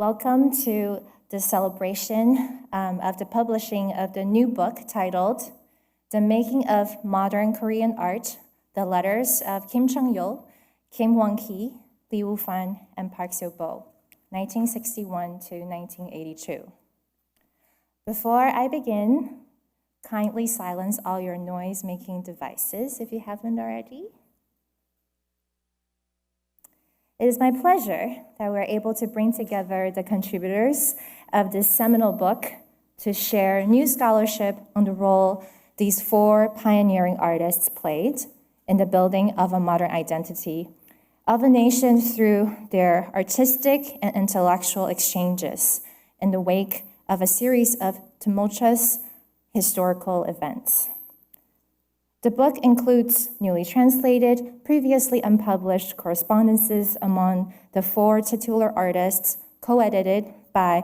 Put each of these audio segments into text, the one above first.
Welcome to the celebration of the publishing of the new book titled The Making of Modern Korean Art, The Letters of Kim Tschang-Yeul, Kim Whanki, Lee Ufan, and Park Seo-Bo, 1961 to 1982. Before I begin, kindly silence all your noise-making devices if you haven't already. It is my pleasure that we're able to bring together the contributors of this seminal book to share new scholarship on the role these four pioneering artists played in the building of a modern identity of a nation through their artistic and intellectual exchanges in the wake of a series of tumultuous historical events. The book includes newly translated, previously unpublished correspondences among the four titular artists, co-edited by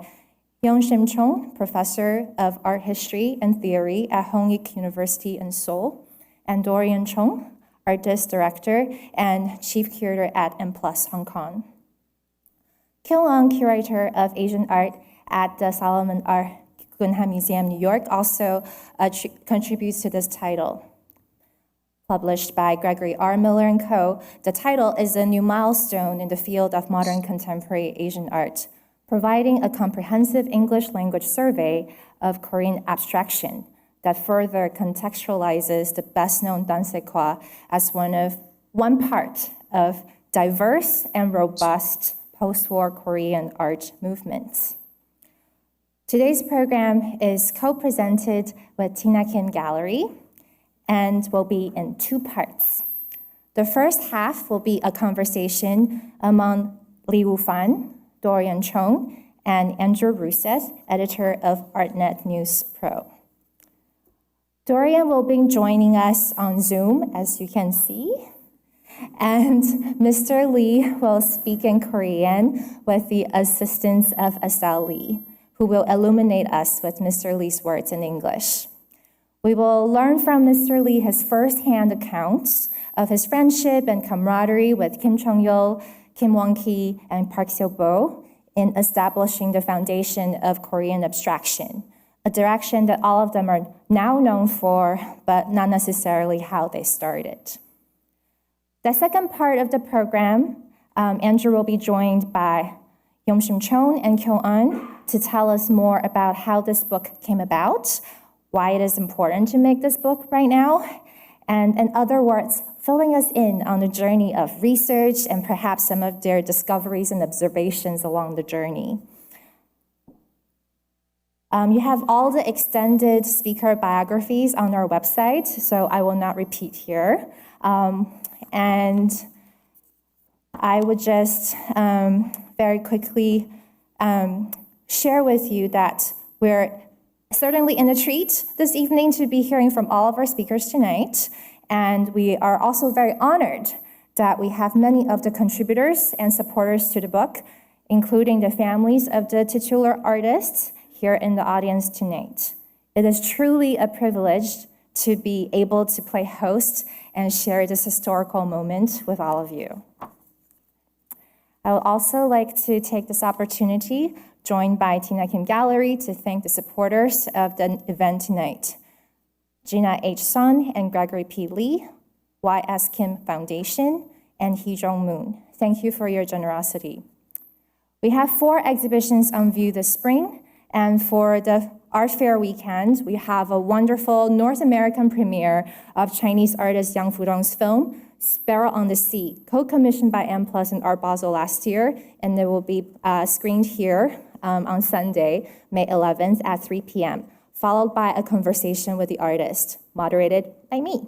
Yeon Shim Chung, professor of art history and theory at Hongik University in Seoul, and Doryun Chong, artist director and chief curator at M+ Hong Kong. Kyung An, curator of Asian art at the Solomon Art Guggenheim Museum, New York, also contributes to this title. Published by Gregory R. Miller & Co., the title is a new milestone in the field of modern contemporary Asian art, providing a comprehensive English language survey of Korean abstraction that further contextualizes the best-known dansekwa as one part of diverse and robust post-war Korean art movements. Today's program is co-presented with Tina Kim Gallery and will be in two parts. The first half will be a conversation among Lee Ufan, Doryun Chong, and Andrew Russeth, editor of Artnet News Pro. Doryun will be joining us on Zoom, as you can see, and Mr. Lee will speak in Korean with the assistance of Asal Lee, who will illuminate us with Mr. Lee's words in English. We will learn from Mr. Lee his first-hand accounts of his friendship and camaraderie with Kim Tschang-Yeul, Kim Whanki, and Park Seo-Bo in establishing the foundation of Korean abstraction, a direction that all of them are now known for, but not necessarily how they started. The second part of the program, Andrew will be joined by Yeon Shim Chung and Kyung An to tell us more about how this book came about, why it is important to make this book right now, and in other words, filling us in on the journey of research and perhaps some of their discoveries and observations along the journey. You have all the extended speaker biographies on our website, so I will not repeat here. And I would just very quickly share with you that we're certainly in a treat this evening to be hearing from all of our speakers tonight. And we are also very honored that we have many of the contributors and supporters to the book, including the families of the titular artists here in the audience tonight. It is truly a privilege to be able to play host and share this historical moment with all of you. I would also like to take this opportunity, joined by Tina Kim Gallery, to thank the supporters of the event tonight. Gina H. Sun and Gregory P. Lee, Y.S. Kim Foundation, and Hee Jong Moon. Thank you for your generosity. We have 4 exhibitions on view this spring, and for the Art Fair weekend, we have a wonderful North American premiere of Chinese artist Yang Fudong's film, Sparrow on the Sea, co-commissioned by M+ and Art Basel last year, and it will be screened here on Sunday, May 11th at 3 p.m., followed by a conversation with the artist, moderated by me.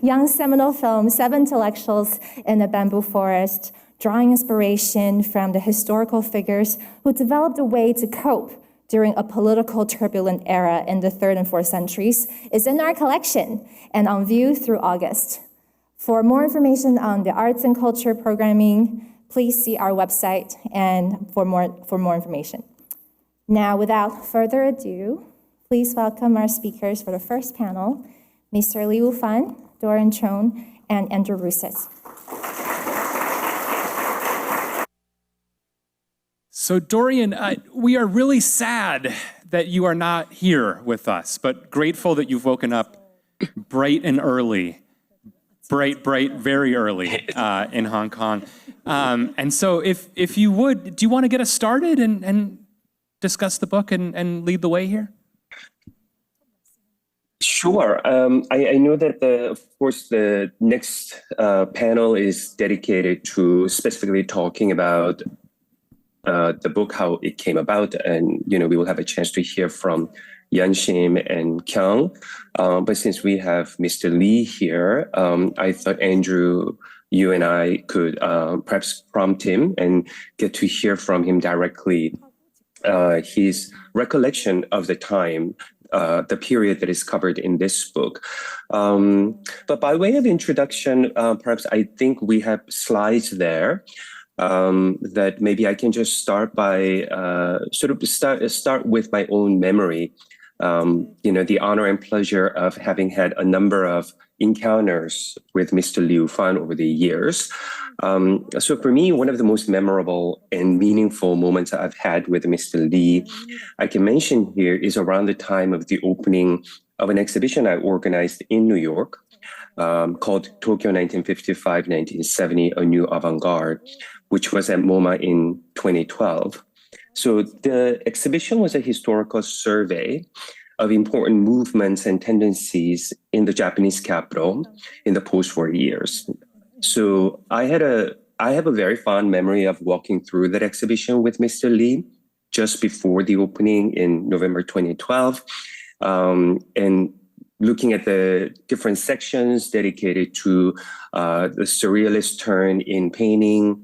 Young's seminal film, 7 Intellectuals in a Bamboo Forest, drawing inspiration from the historical figures who developed a way to cope during a political turbulent era in the 3rd and 4th centuries, is in our collection and on view through August. For more information on the arts and culture programming, please see our website and for more information. Now, without further ado, please welcome our speakers for the first panel, Mr. Lee Ufan, Doryun Chong, and Andrew Russeth. So Doryun, we are really sad that you are not here with us, but grateful that you've woken up bright and early, bright, very early in Hong Kong. And so if you would, do you want to get us started and discuss the book and lead the way here? Sure. I know that, of course, the next panel is dedicated to specifically talking about the book, how it came about, and we will have a chance to hear from Yeon Shim and Kyung. But since we have Mr. Lee here, I thought Andrew, you and I could perhaps prompt him and get to hear from him directly his recollection of the time, the period that is covered in this book. But by way of introduction, perhaps I think we have slides there. That maybe I can just start by start with my own memory. The honor and pleasure of having had a number of encounters with Mr. Lee Ufan over the years. So for me, one of the most memorable and meaningful moments I've had with Mr. Lee, I can mention here, is around the time of the opening of an exhibition I organized in New York, called Tokyo 1955-1970, A New Avant-Garde, which was at MoMA in 2012. So the exhibition was a historical survey of important movements and tendencies in the Japanese capital in the post-war years. So I have a very fond memory of walking through that exhibition with Mr. Lee just before the opening in November 2012, and looking at the different sections dedicated to the surrealist turn in painting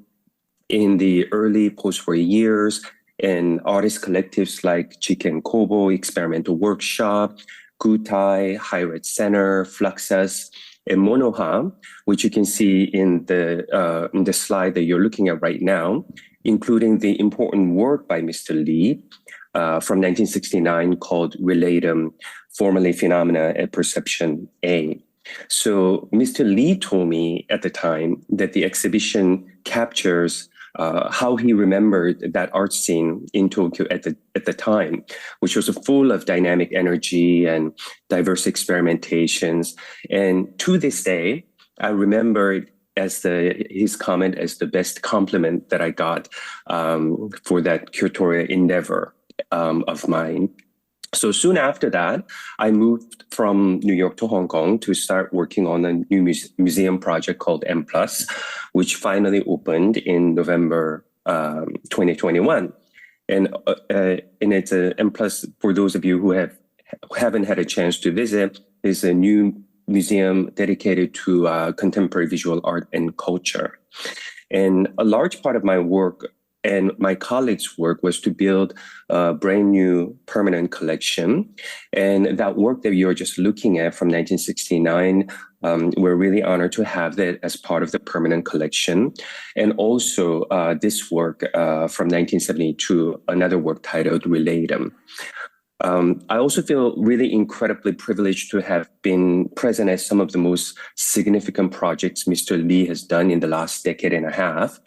in the early post-war years, and artist collectives like Chiken Kobo, Experimental Workshop, Gutai, High Red Center, Fluxus, and Monoha, which you can see in the slide that you're looking at right now, including the important work by Mr. Lee from 1969 called Relatum, formerly Phenomena and Perception A. So Mr. Lee told me at the time that the exhibition captures how he remembered that art scene in Tokyo at the time, which was full of dynamic energy and diverse experimentations. And to this day, I remember it as his comment as the best compliment that I got for that curatorial endeavor of mine. So soon after that, I moved from New York to Hong Kong to start working on a new museum project called M+, which finally opened in November 2021. And it's a M+, for those of you who haven't had a chance to visit, is a new museum dedicated to contemporary visual art and culture. And a large part of my work and my colleagues' work was to build a brand new permanent collection. And that work that you're just looking at from 1969, we're really honored to have that as part of the permanent collection. And also this work from 1972, another work titled Relatum. I also feel really incredibly privileged to have been present at some of the most significant projects Mr. Lee has done in the last decade and a half,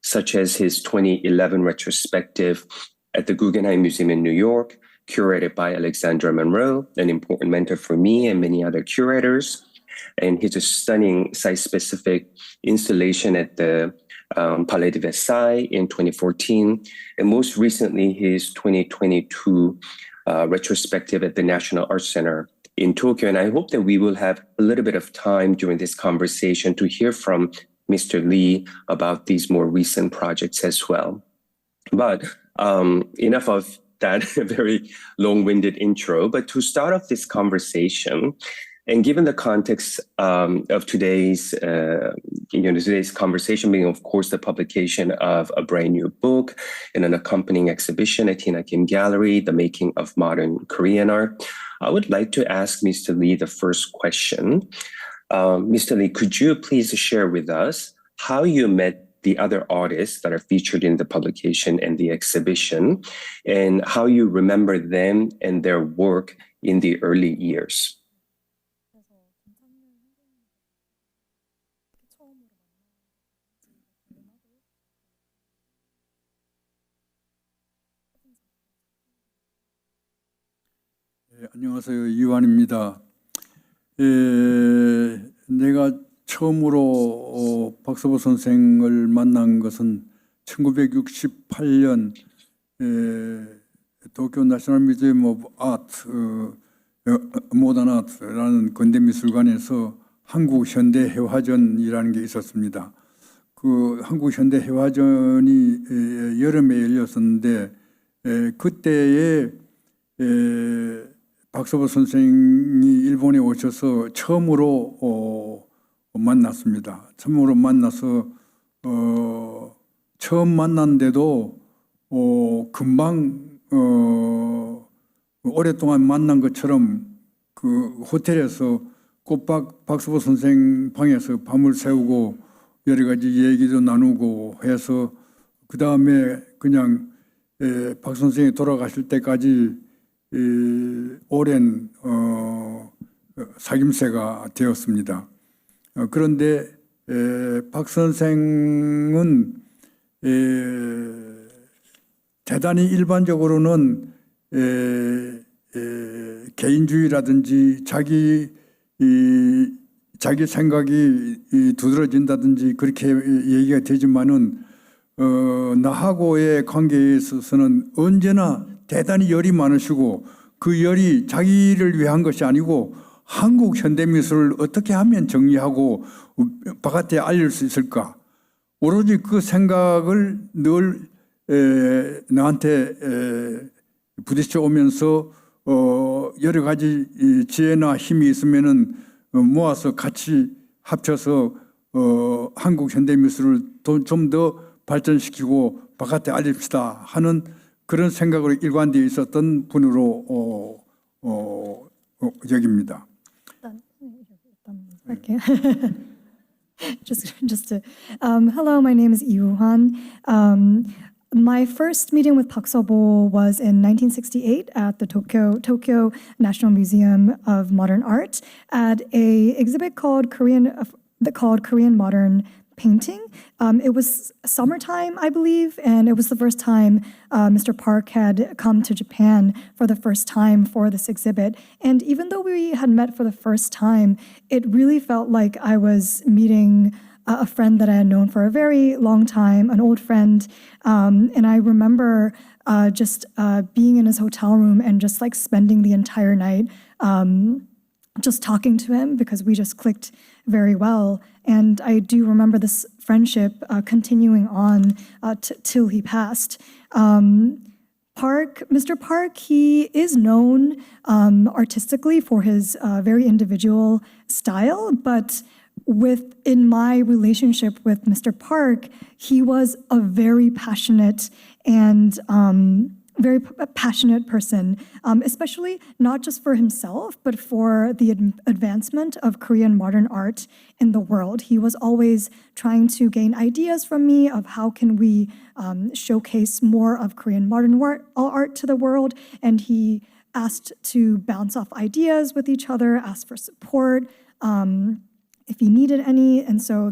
such as his 2011 retrospective at the Guggenheim Museum in New York, curated by Alexandra Monroe, an important mentor for me and many other curators, and his stunning site-specific installation at the Palais de Versailles in 2014, and most recently his 2022 retrospective at the National Art Center in Tokyo. And I hope that we will have a little bit of time during this conversation to hear from Mr. Lee about these more recent projects as well. But enough of that very long-winded intro. But to start off this conversation, and given the context of today's conversation being, of course, the publication of a brand new book and an accompanying exhibition at Tina Kim Gallery, The Making of Modern Korean Art, I would like to ask Mr. Lee the first question. Mr. Lee, could you please share with us how you met the other artists that are featured in the publication and the exhibition, and how you remember them and their work in the early years? 안녕하세요. 이완입니다. 내가 처음으로 박서보 선생을 만난 것은 1968년 도쿄 내셔널 뮤지엄 오브 아트 모던 아트라는 근대미술관에서 한국현대회화전이라는 게 있었습니다. 그 한국현대회화전이 여름에 열렸었는데 그때에 박서보 선생이 일본에 오셔서 처음으로 만났습니다. 처음으로 만나서 처음 만났는데도 금방 오랫동안 만난 것처럼 그 호텔에서 꼬박 박서보 선생 방에서 밤을 새우고 여러 가지 얘기도 나누고 해서 그 다음에 그냥 박 선생이 돌아가실 때까지 오랜 사귐새가 되었습니다. 그런데 박 선생은 대단히 일반적으로는 개인주의라든지 자기 생각이 두드러진다든지 그렇게 얘기가 되지만은 나하고의 관계에 있어서는 언제나 대단히 열이 많으시고 그 열이 자기를 위한 것이 아니고 한국 현대미술을 어떻게 하면 정리하고 바깥에 알릴 수 있을까 오로지 그 생각을 늘 나한테 부딪혀 오면서 여러 가지 지혜나 힘이 있으면은 모아서 같이 합쳐서 한국 현대미술을 좀 더 발전시키고 바깥에 알립시다 하는 그런 생각으로 일관되어 있었던 분으로 여깁니다. Okay. Hello, my name is Lee Ufan. My first meeting with Park Seo-Bo was in 1968 at the Tokyo National Museum of Modern Art at a exhibit called Korean Modern Painting. It was summertime, I believe, and it was the first time Mr. Park had come to Japan for the first time for this exhibit. And even though we had met for the first time, it really felt like I was meeting a friend that I had known for a very long time, an old friend. And I remember just being in his hotel room and just like spending the entire night just talking to him because we just clicked very well. And I do remember this friendship continuing on till he passed. Mr. Park, he is known artistically for his very individual style, but in my relationship with Mr. Park, he was a very passionate and very passionate person, especially not just for himself, but for the advancement of Korean modern art in the world. He was always trying to gain ideas from me of how can we showcase more of Korean modern art to the world, and he asked to bounce off ideas with each other, asked for support if he needed any, and so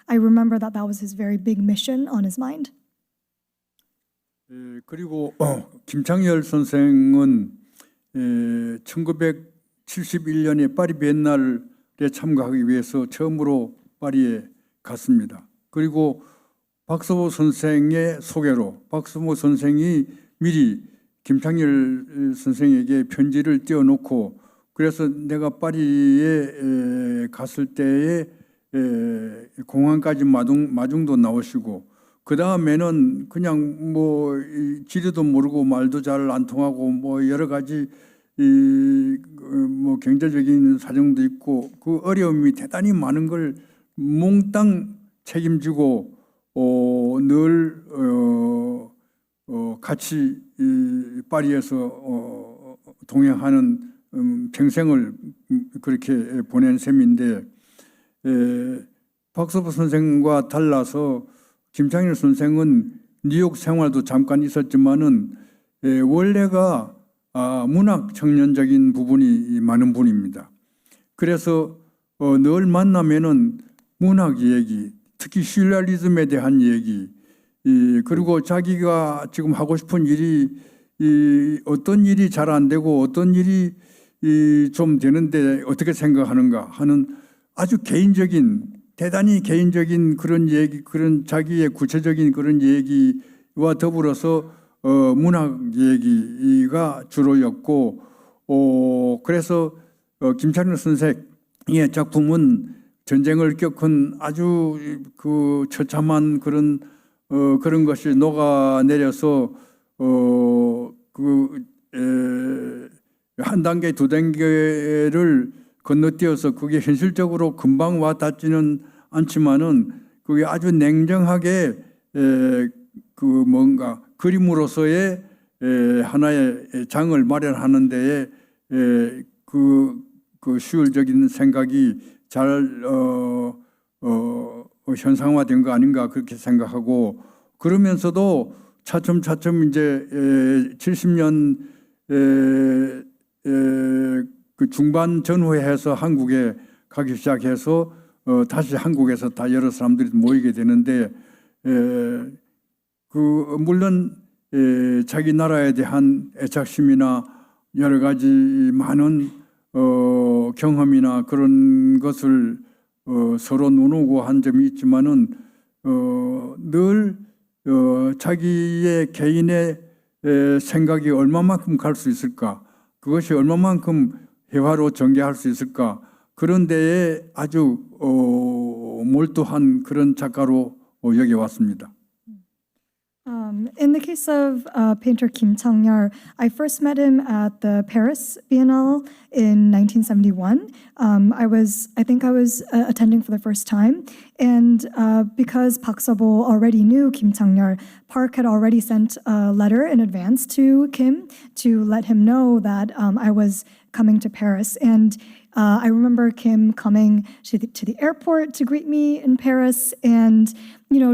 I remember that was his very big mission on his mind. 그리고 김창열 선생은 1971년에 파리 비엔날에 참가하기 위해서 처음으로 파리에 갔습니다. 그리고 박서보 선생의 소개로 박서보 선생이 미리 김창열 선생에게 편지를 띄워놓고 그래서 내가 파리에 갔을 때에 공항까지 마중도 나오시고 그 다음에는 그냥 뭐 지리도 모르고 말도 잘 안 통하고 뭐 여러 가지 뭐 경제적인 사정도 있고 그 어려움이 대단히 많은 걸 몽땅 책임지고 늘 같이 파리에서 동행하는 평생을 그렇게 보낸 셈인데 박서보 선생과 달라서 김창일 선생은 뉴욕 생활도 잠깐 있었지만은 원래가 문학 청년적인 부분이 많은 분입니다. 그래서 늘 만나면은 문학 얘기, 특히 슈레알리즘에 대한 얘기, 그리고 자기가 지금 하고 싶은 일이 어떤 일이 잘 안 되고 어떤 일이 좀 되는데 어떻게 생각하는가 하는 아주 개인적인, 대단히 개인적인 그런 얘기, 그런 자기의 구체적인 그런 얘기와 더불어서 문학 얘기가 주로였고, 그래서 김창렬 선생의 작품은 전쟁을 겪은 아주 그 처참한 그런 것이 녹아내려서 한 단계, 두 단계를 건너뛰어서 그게 현실적으로 금방 와 닿지는 않지만은 그게 아주 냉정하게 그 뭔가 그림으로서의 하나의 장을 마련하는 데에 그 시율적인 생각이 잘 현상화된 거 아닌가 그렇게 생각하고, 그러면서도 차츰차츰 이제 70년 그 중반 전후해서 한국에 가기 시작해서 다시 한국에서 다 여러 사람들이 모이게 되는데, 그 물론 자기 나라에 대한 애착심이나 여러 가지 많은 경험이나 그런 것을 서로 나누고 한 점이 있지만은 늘 자기의 개인의 생각이 얼마만큼 갈 수 있을까, 그것이 얼마만큼 회화로 전개할 수 있을까, 그런 데에 아주 몰두한 그런 작가로 여겨왔습니다. In the case of painter Kim Tschang-Yeul, I first met him at the Paris Biennale in 1971. I think I was attending for the first time, and because Park Seo-Bo already knew Kim Tschang-Yeul, Park had already sent a letter in advance to Kim to let him know that I was coming to Paris. And I remember Kim coming to the airport to greet me in Paris, and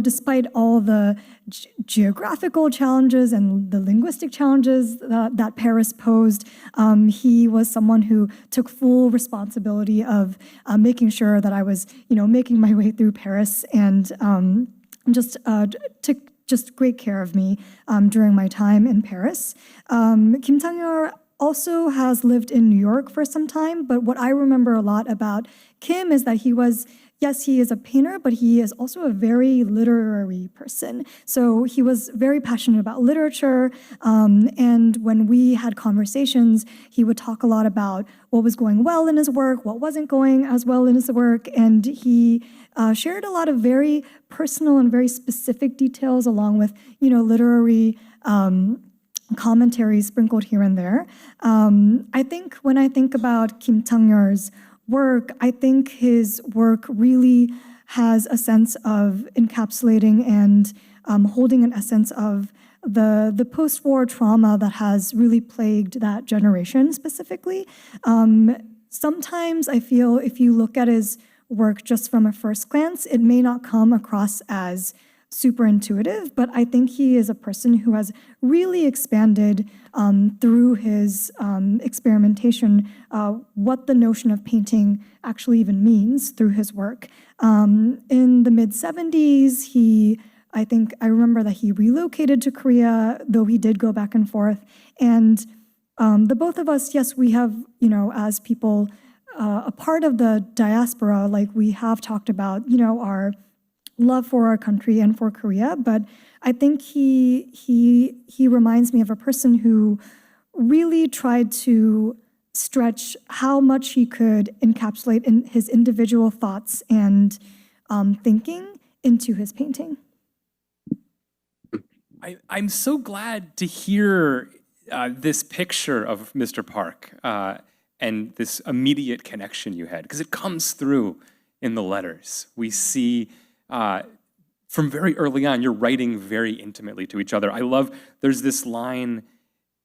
despite all the geographical challenges and the linguistic challenges that Paris posed, he was someone who took full responsibility of making sure that I was, making my way through Paris, and took just great care of me during my time in Paris. Kim Tschang-Yeul also has lived in New York for some time, but what I remember a lot about Kim is that he is a painter, but he is also a very literary person. So he was very passionate about literature, and when we had conversations, he would talk a lot about what was going well in his work, what wasn't going as well in his work, and he shared a lot of very personal and very specific details along with, literary commentaries sprinkled here and there. I think when I think about Kim Tschang-Yeul's work, I think his work really has a sense of encapsulating and holding an essence of the post-war trauma that has really plagued that generation specifically. Sometimes I feel if you look at his work just from a first glance, it may not come across as super intuitive, but I think he is a person who has really expanded through his experimentation what the notion of painting actually even means through his work. In the mid-70s, I remember that he relocated to Korea, though he did go back and forth. And the both of us, yes, we have, as people, a part of the diaspora, like we have talked about, our love for our country and for Korea, but I think he reminds me of a person who really tried to stretch how much he could encapsulate in his individual thoughts and thinking into his painting. I'm so glad to hear this picture of Mr. Park and this immediate connection you had, because it comes through in the letters. We see from very early on, you're writing very intimately to each other. I love, there's this line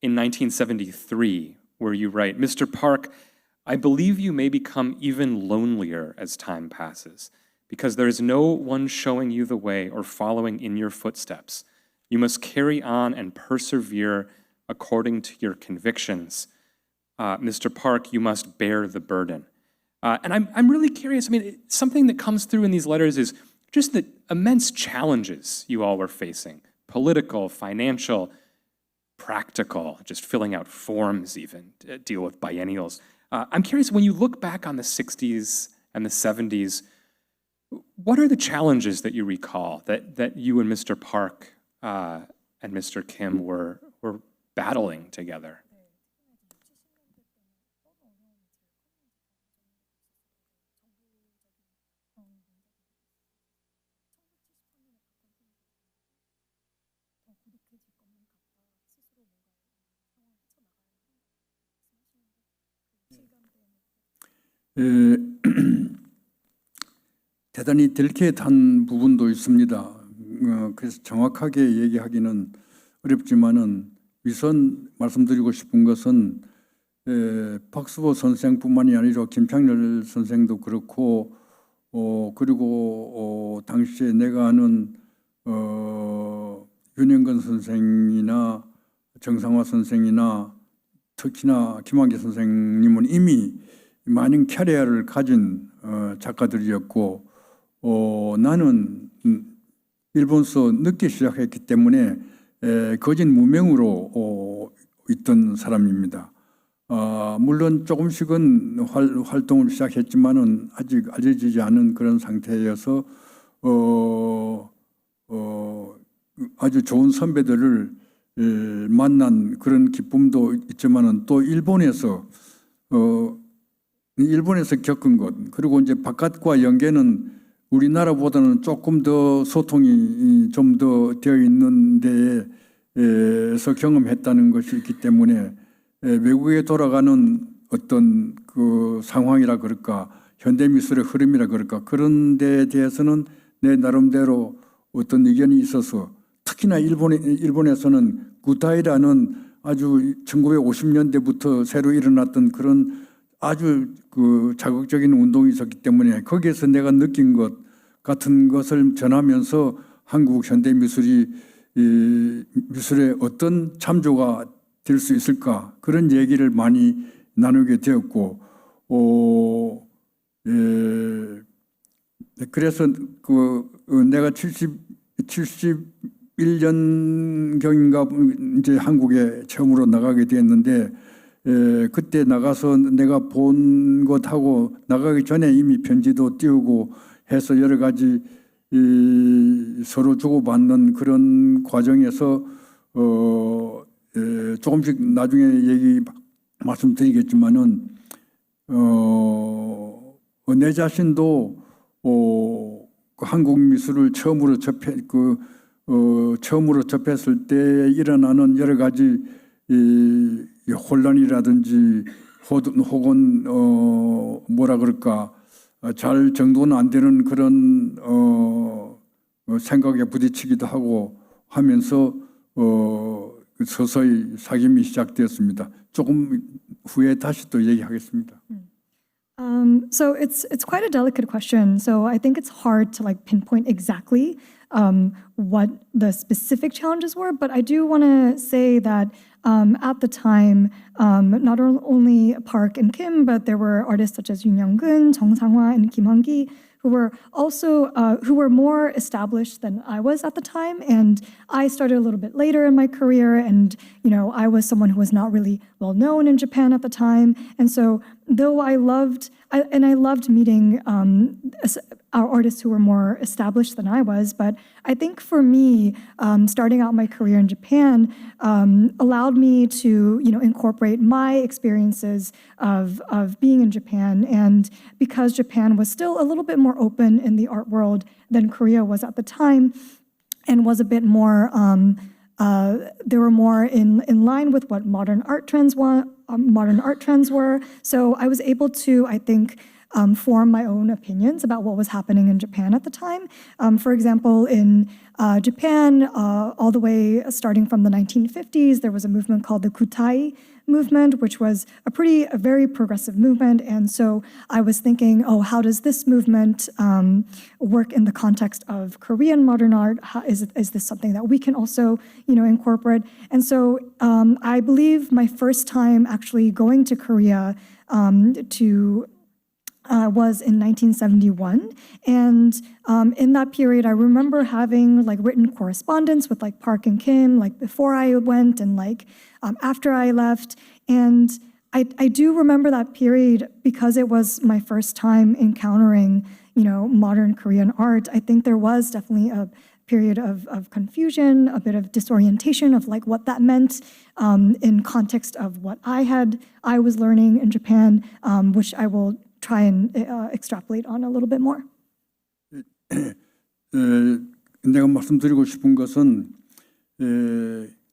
in 1973 where you write, Mr. Park, I believe you may become even lonelier as time passes because there is no one showing you the way or following in your footsteps. You must carry on and persevere according to your convictions. Mr. Park, you must bear the burden. And I'm really curious, something that comes through in these letters is just the immense challenges you all were facing, political, financial, practical, just filling out forms even, to deal with biennials. I'm curious, when you look back on the 60s and the 70s, what are the challenges that you recall that you and Mr. Park and Mr. Kim were battling together? 대단히 델케이트한 부분도 있습니다. 그래서 정확하게 얘기하기는 어렵지만은 우선 말씀드리고 싶은 것은 박수보 선생뿐만이 아니라 김창렬 선생도 그렇고 그리고 당시에 내가 아는 윤영근 선생이나 정상화 선생이나 특히나 김한기 선생님은 이미 많은 캐리어를 가진 작가들이었고 나는 일본서 늦게 시작했기 때문에 거진 무명으로 있던 사람입니다. 물론 조금씩은 활동을 시작했지만은 아직 알려지지 않은 그런 상태여서 아주 좋은 선배들을 만난 그런 기쁨도 있지만은 또 일본에서 겪은 것 그리고 이제 바깥과 연계는 우리나라보다는 조금 더 소통이 좀 더 되어 있는 데에서 경험했다는 것이 있기 때문에 외국에 돌아가는 어떤 그 상황이라 그럴까 현대미술의 흐름이라 그럴까 그런 데에 대해서는 내 나름대로 어떤 의견이 있어서 특히나 일본에서는 구타이라는 아주 1950년대부터 새로 일어났던 그런 아주 그 자극적인 운동이 있었기 때문에 거기에서 내가 느낀 것 같은 것을 전하면서 한국 현대미술이 미술의 어떤 참조가 될 수 있을까 그런 얘기를 많이 나누게 되었고 그래서 내가 71년경인가 이제 한국에 처음으로 나가게 됐는데 그때 나가서 내가 본 것하고 나가기 전에 이미 편지도 띄우고 해서 여러 가지 서로 주고받는 그런 과정에서 조금씩 나중에 말씀드리겠지만은 내 자신도 한국 미술을 처음으로 접했을 때 일어나는 여러 가지 혼란이라든지 혹은 뭐라 그럴까 잘 정도는 안 되는 그런 생각에 부딪히기도 하고 하면서 서서히 사귐이 시작되었습니다. 조금 후에 다시 또 얘기하겠습니다. So it's quite a delicate question. So I think it's hard to like pinpoint exactly what the specific challenges were. But I do want to say that at the time, not only Park and Kim, but there were artists such as Yoon Young-gun, Jung Sang-hwa, and Kim Hwan-ki, who were also who were more established than I was at the time. And I started a little bit later in my career, and I was someone who was not really well known in Japan at the time. And so, though I loved meeting our artists who were more established than I was, but I think for me, starting out my career in Japan allowed me to incorporate my experiences of being in Japan, and because Japan was still a little bit more open in the art world than Korea was at the time, and was a bit more they were more in line with what modern art trends were. So I was able to, I think, form my own opinions about what was happening in Japan at the time. For example, in Japan, all the way starting from the 1950s, there was a movement called the Kutai movement, which was a very progressive movement. And so I was thinking, how does this movement work in the context of Korean modern art? Is this something that we can also, incorporate? And so I believe my first time actually going to Korea to was in 1971, and in that period, I remember having like written correspondence with like Park and Kim, like before I went and like after I left, and I do remember that period because it was my first time encountering, modern Korean art. I think there was definitely a period of confusion, a bit of disorientation of like what that meant in context of what I was learning in Japan, which I will try and extrapolate on a little bit more. 내가 말씀드리고 싶은 것은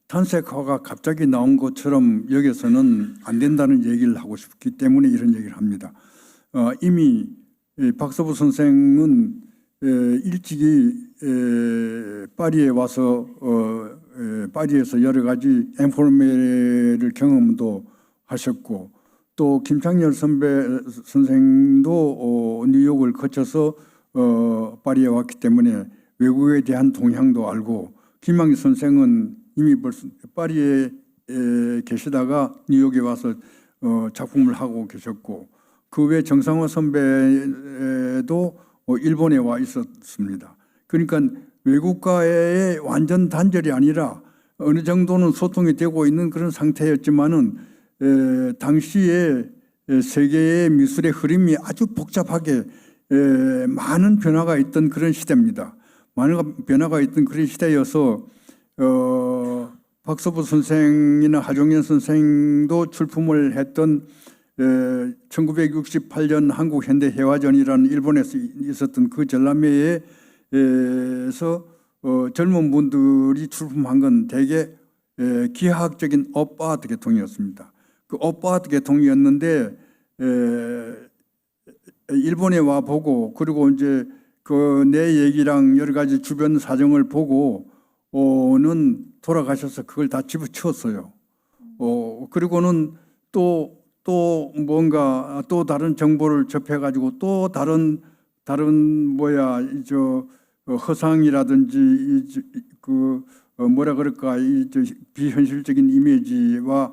탄색화가 갑자기 나온 것처럼 여기서는 안 된다는 얘기를 하고 싶기 때문에 이런 얘기를 합니다. 이미 박서보 선생은 일찍이 파리에 와서 파리에서 여러 가지 인포메를 경험도 하셨고 또 김창렬 선생도 뉴욕을 거쳐서 파리에 왔기 때문에 외국에 대한 동향도 알고 김학의 선생은 이미 벌써 파리에 계시다가 뉴욕에 와서 작품을 하고 계셨고 그 외 정상화 선배도 일본에 와 있었습니다. 그러니까 외국과의 완전 단절이 아니라 어느 정도는 소통이 되고 있는 그런 상태였지만은 당시에 세계의 미술의 흐름이 아주 복잡하게 많은 변화가 있던 그런 시대입니다. 많은 변화가 있던 그런 시대여서 박서보 선생이나 하종현 선생도 출품을 했던 1968년 한국현대회화전이라는 일본에서 있었던 그 전람회에서 젊은 분들이 출품한 건 대개 기하학적인 업아트 계통이었습니다. 그 업아트 계통이었는데 일본에 와 보고 그리고 이제 그 내 얘기랑 여러 가지 주변 사정을 보고는 돌아가셔서 그걸 다 집어치웠어요. 그리고는 또 뭔가 또 다른 정보를 접해가지고 또 다른 허상이라든지 뭐라 그럴까 비현실적인 이미지와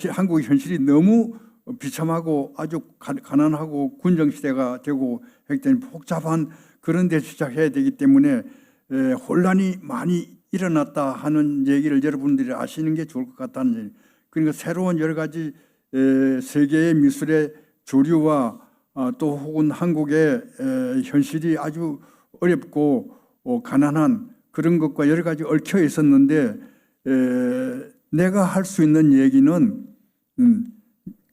한국의 현실이 너무 비참하고 아주 가난하고 군정시대가 되고 하기 때문에 복잡한 그런 데 시작해야 되기 때문에 혼란이 많이 일어났다 하는 얘기를 여러분들이 아시는 게 좋을 것 같다는 얘기. 그러니까 새로운 여러 가지 세계의 미술의 조류와 또 혹은 한국의 현실이 아주 어렵고 가난한 그런 것과 여러 가지 얽혀 있었는데 내가 할 수 있는 얘기는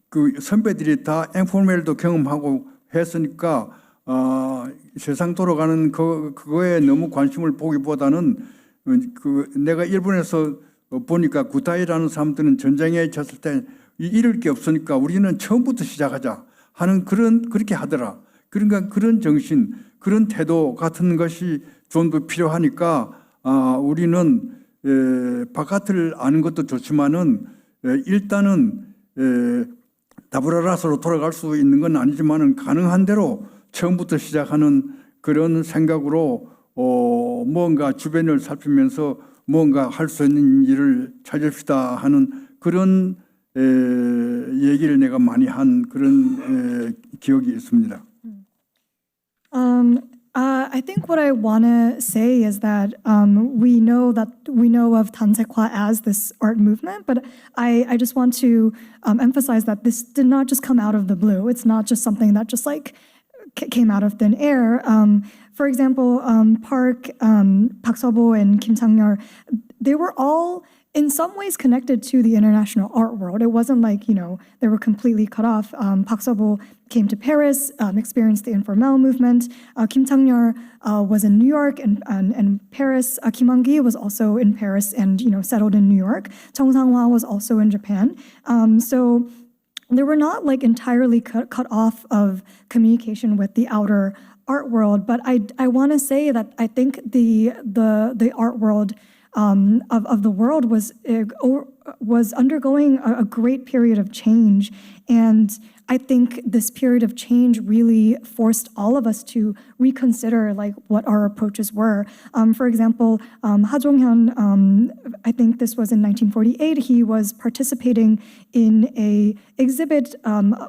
그 선배들이 다 인포메일도 경험하고 했으니까 세상 돌아가는 그거에 너무 관심을 보기보다는 내가 일본에서 보니까 구타이라는 사람들은 전쟁에 졌을 때 잃을 게 없으니까 우리는 처음부터 시작하자 하는 그렇게 하더라. 그러니까 그런 정신, 그런 태도 같은 것이 좀 더 필요하니까 우리는 바깥을 아는 것도 좋지만은 일단은 답을 알아서로 돌아갈 수 있는 건 아니지만은 가능한 대로 처음부터 시작하는 그런 생각으로 뭔가 주변을 살피면서 뭔가 할 수 있는 일을 찾읍시다 하는 그런 얘기를 내가 많이 한 그런 기억이 있습니다. I think what I want to say is that we know of Tansekwa as this art movement, but I just want to emphasize that this did not just come out of the blue. It's not just something that just like came out of thin air. For example, Park Seo-Bo and Kim Tschang-Yeul, they were all in some ways connected to the international art world. It wasn't like, they were completely cut off. Park Seo-Bo came to Paris, experienced the informal movement. Kim Tschang-Yeul was in New York and Paris. Kim Whanki was also in Paris and, settled in New York. Chung Sang-hwa was also in Japan. So they were not like entirely cut off of communication with the outer art world. But I want to say that I think the art world of the world was undergoing a great period of change, and I think this period of change really forced all of us to reconsider like what our approaches were. For example, Ha Jong-hyun, I think this was in 1948, he was participating in a exhibit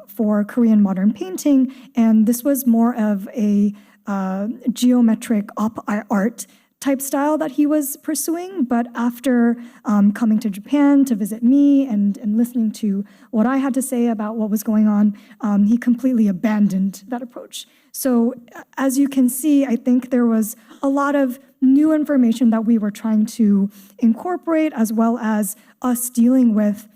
for Korean modern painting, and this was more of a geometric op art type style that he was pursuing. But after coming to Japan to visit me and listening to what I had to say about what was going on, he completely abandoned that approach. So as you can see, I think there was a lot of new information that we were trying to incorporate, as well as us dealing with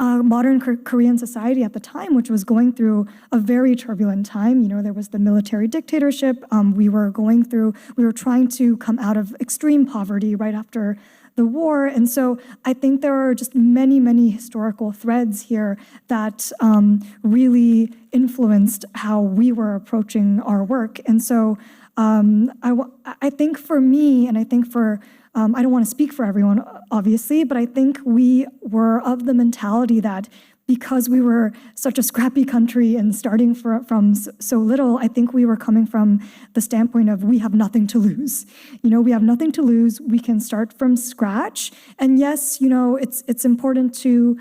modern Korean society at the time, which was going through a very turbulent time. You know, there was the military dictatorship. We were trying to come out of extreme poverty right after the war. And so I think there are just many, many historical threads here that really influenced how we were approaching our work. And so I think for me, and I think for I don't want to speak for everyone, obviously, but I think we were of the mentality that because we were such a scrappy country and starting from so little, I think we were coming from the standpoint of we have nothing to lose. You know, we have nothing to lose. We can start from scratch. And yes, you know, it's important to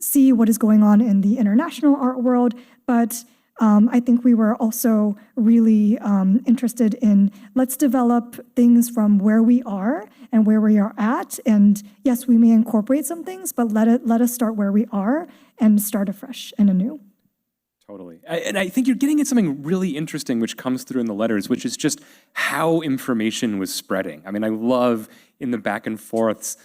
see what is going on in the international art world, but I think we were also really interested in let's develop things from where we are and where we are at. And yes, we may incorporate some things, but let us start where we are and start afresh and anew. Totally. And I think you're getting at something really interesting, which comes through in the letters, which is just how information was spreading. I mean, I love in the back and forths,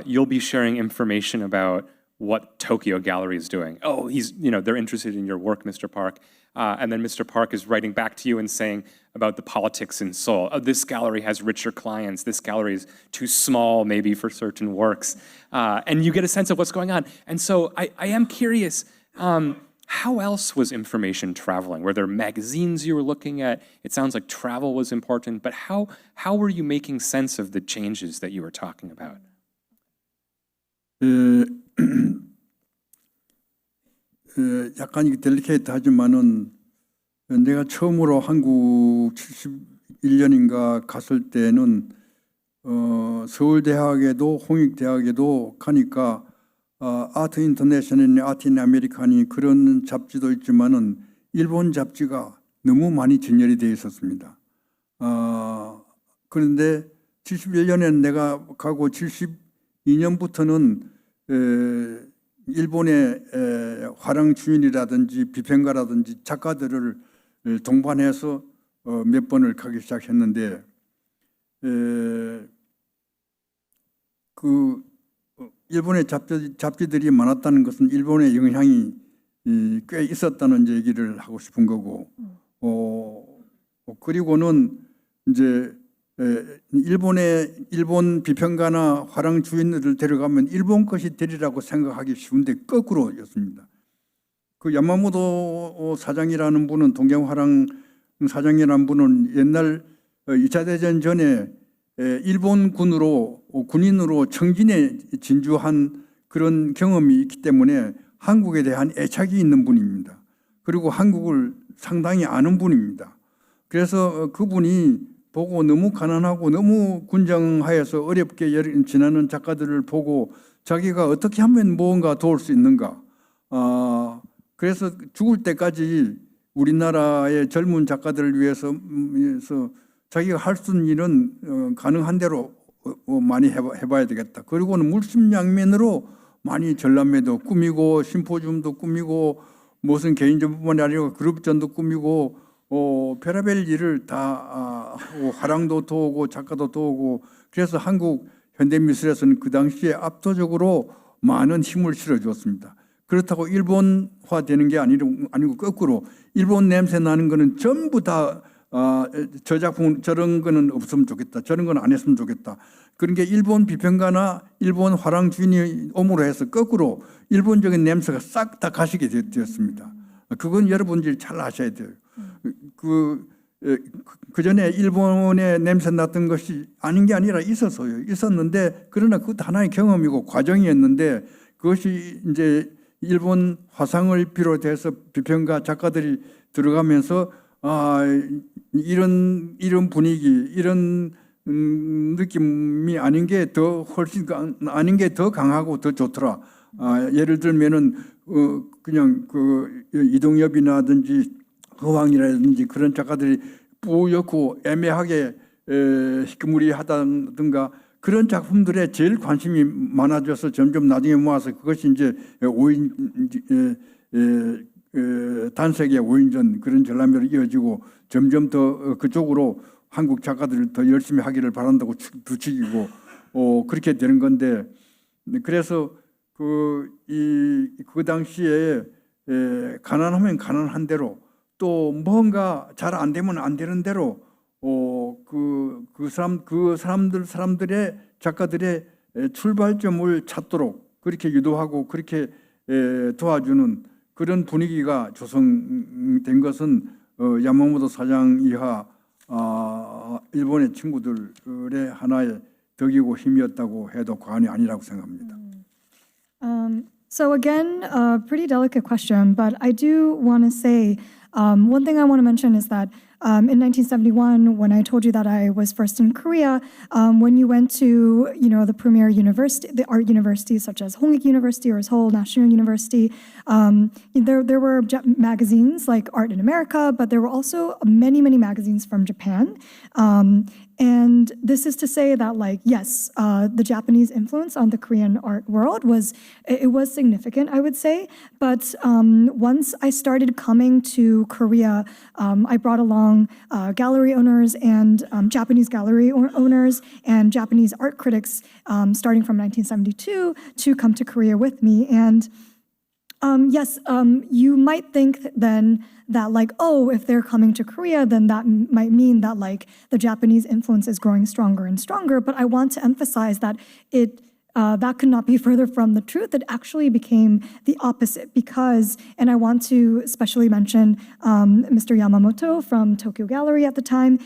you'll be sharing information about what Tokyo Gallery is doing. Oh, they're interested in your work, Mr. Park. And then Mr. Park is writing back to you and saying about the politics in Seoul. Oh, this gallery has richer clients. This gallery is too small maybe for certain works. And you get a sense of what's going on. And so I am curious, how else was information traveling? Were there magazines you were looking at? It sounds like travel was important, but how were you making sense of the changes that you were talking about? 약간 이게 델리케이트하지만은 내가 처음으로 한국 71년인가 갔을 때는 서울대학에도 홍익대학에도 가니까 아트 인터내셔널, 아트 인 아메리칸이 그런 잡지도 있지만은 일본 잡지가 너무 많이 진열이 되어 있었습니다. 그런데 71년에 내가 가고 72년부터는 일본의 화랑 주인이라든지 비평가라든지 작가들을 동반해서 몇 번을 가기 시작했는데 그 일본의 잡지들이 많았다는 것은 일본의 영향이 꽤 있었다는 얘기를 하고 싶은 거고 그리고는 이제 일본 비평가나 화랑 주인들을 데려가면 일본 것이 되리라고 생각하기 쉬운데 거꾸로였습니다. 그 야마모토 사장이라는 분은 동경화랑 사장이라는 분은 옛날 2차 대전 전에 일본 군인으로 청진에 진주한 그런 경험이 있기 때문에 한국에 대한 애착이 있는 분입니다. 그리고 한국을 상당히 아는 분입니다. 그래서 그분이 보고 너무 가난하고 너무 군정하여서 어렵게 지내는 작가들을 보고 자기가 어떻게 하면 무언가 도울 수 있는가. 그래서 죽을 때까지 우리나라의 젊은 작가들을 위해서 자기가 할 수 있는 일은 가능한 대로 많이 해봐야 되겠다. 그리고는 물심양면으로 많이 전람회도 꾸미고 심포지움도 꾸미고 무슨 개인전뿐만이 아니라 그룹전도 꾸미고 별의별 일을 다 화랑도 도우고 작가도 도우고 그래서 한국 현대미술에서는 그 당시에 압도적으로 많은 힘을 실어주었습니다. 그렇다고 일본화되는 게 아니고 거꾸로 일본 냄새 나는 거는 전부 다 저 작품 저런 거는 없으면 좋겠다. 저런 건 안 했으면 좋겠다. 그런 게 일본 비평가나 일본 화랑 주인이 옴으로 해서 거꾸로 일본적인 냄새가 싹 다 가시게 되었습니다. 그건 여러분들이 잘 아셔야 돼요. 그 전에 일본의 냄새 났던 것이 아닌 게 아니라 있었는데 그러나 그것도 하나의 경험이고 과정이었는데 그것이 이제 일본 화상을 비롯해서 비평가 작가들이 들어가면서 이런 분위기, 이런 느낌이 아닌 게 더 훨씬 아닌 게 더 강하고 더 좋더라. 예를 들면은 그냥 그 이동엽이라든지 허황이라든지 그런 작가들이 뿌옇고 애매하게 희끄무리하다든가 그런 작품들에 제일 관심이 많아져서 점점 나중에 모아서 그것이 이제 단색의 5인전 그런 전람회로 이어지고 점점 더 그쪽으로 한국 작가들을 더 열심히 하기를 바란다고 부추기고 그렇게 되는 건데 그래서 그 당시에 가난하면 가난한 대로 또 뭔가 잘 안 되면 안 되는 대로 사람들의 작가들의 출발점을 찾도록 그렇게 유도하고 그렇게 도와주는 그런 분위기가 조성된 것은 야마모토 사장 이하 일본의 친구들의 하나의 덕이고 힘이었다고 해도 과언이 아니라고 생각합니다. So again, a pretty delicate question, but I do want to say one thing I want to mention is that in 1971, when I told you that I was first in Korea, when you went to the premier university, the art universities such as Hongik University or Seoul National University, there were magazines like Art in America, but there were also many magazines from Japan. And this is to say that, yes, the Japanese influence on the Korean art world was significant, I would say. But once I started coming to Korea, I brought along gallery owners and Japanese gallery owners and Japanese art critics starting from 1972 to come to Korea with me. And yes, you might think then that if they're coming to Korea, then that might mean that the Japanese influence is growing stronger and stronger. But I want to emphasize that that could not be further from the truth. It actually became the opposite because, and I want to especially mention Mr. Yamamoto from Tokyo Gallery at the time,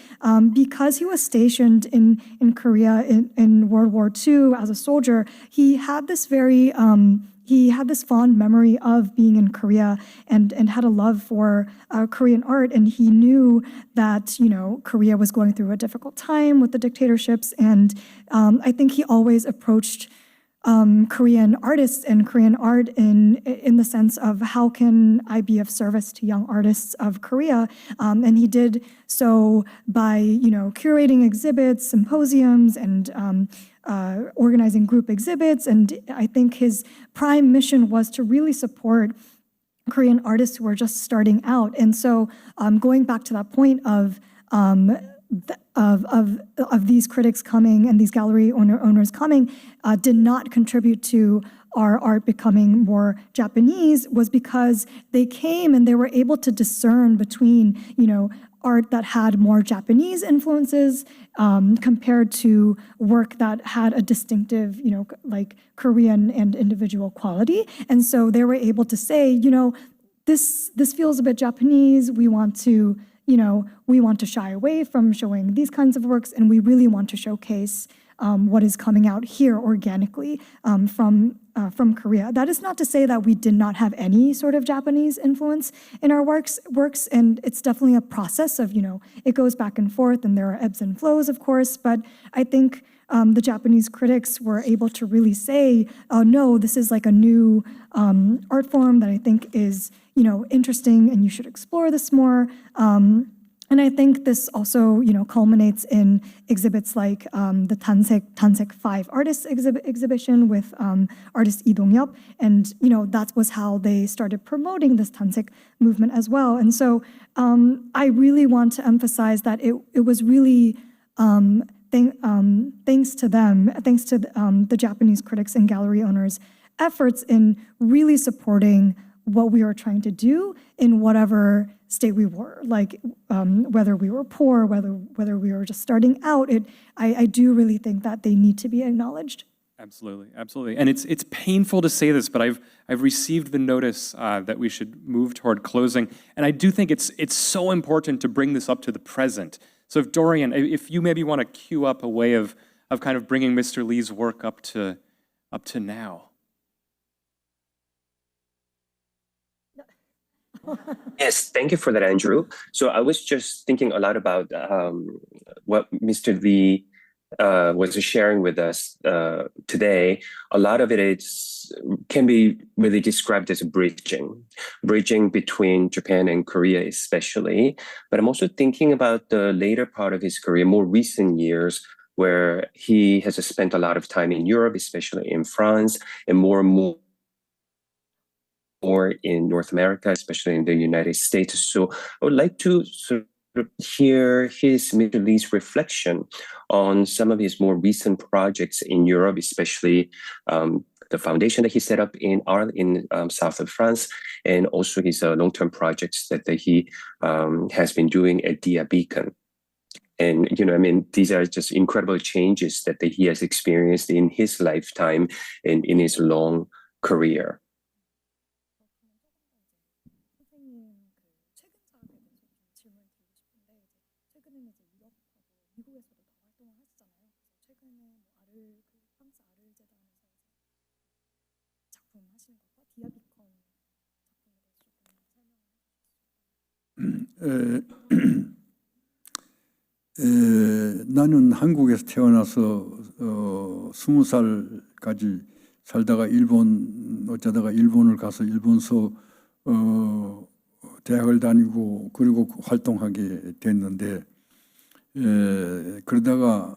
because he was stationed in Korea in World War II as a soldier, he had this fond memory of being in Korea and had a love for Korean art. And he knew that, Korea was going through a difficult time with the dictatorships. And I think he always approached Korean artists and Korean art in the sense of how can I be of service to young artists of Korea? And he did so by, curating exhibits, symposiums, and organizing group exhibits. And I think his prime mission was to really support Korean artists who were just starting out. And so going back to that point of these critics coming and these gallery owners coming did not contribute to our art becoming more Japanese was because they came and they were able to discern between, art that had more Japanese influences compared to work that had a distinctive, Korean and individual quality. And so they were able to say, this feels a bit Japanese. We want to shy away from showing these kinds of works, and we really want to showcase what is coming out here organically from Korea. That is not to say that we did not have any sort of Japanese influence in our works, and it's definitely a process of, it goes back and forth, and there are ebbs and flows, of course, but I think the Japanese critics were able to really say, oh, no, this is like a new art form that I think is, interesting, and you should explore this more. And I think this also, culminates in exhibits like the Tansek 5 Artists exhibition with artist Lee Dong-yeop. And, that was how they started promoting this Tansek movement as well. And so I really want to emphasize that it was really thanks to them, thanks to the Japanese critics and gallery owners' efforts in really supporting what we were trying to do in whatever state we were, whether we were poor, whether we were just starting out. I do really think that they need to be acknowledged. Absolutely, absolutely. And it's painful to say this, but I've received the notice that we should move toward closing. And I do think it's so important to bring this up to the present. So if Doryun, if you maybe want to cue up a way of kind of bringing Mr. Lee's work up to now. Yes, thank you for that, Andrew. So I was just thinking a lot about what Mr. Lee was sharing with us today. A lot of it can be really described as bridging between Japan and Korea especially. But I'm also thinking about the later part of his career, more recent years, where he has spent a lot of time in Europe, especially in France, and more in North America, especially in the United States. So I would like to sort of hear his Mr. Lee's reflection on some of his more recent projects in Europe, especially the foundation that he set up in Arles in south of France, and also his long-term projects that he has been doing at Dia Beacon. And, these are just incredible changes that he has experienced in his lifetime and in his long career. 나는 한국에서 태어나서 20살까지 살다가 어쩌다가 일본을 가서 일본서 대학을 다니고 그리고 활동하게 됐는데 그러다가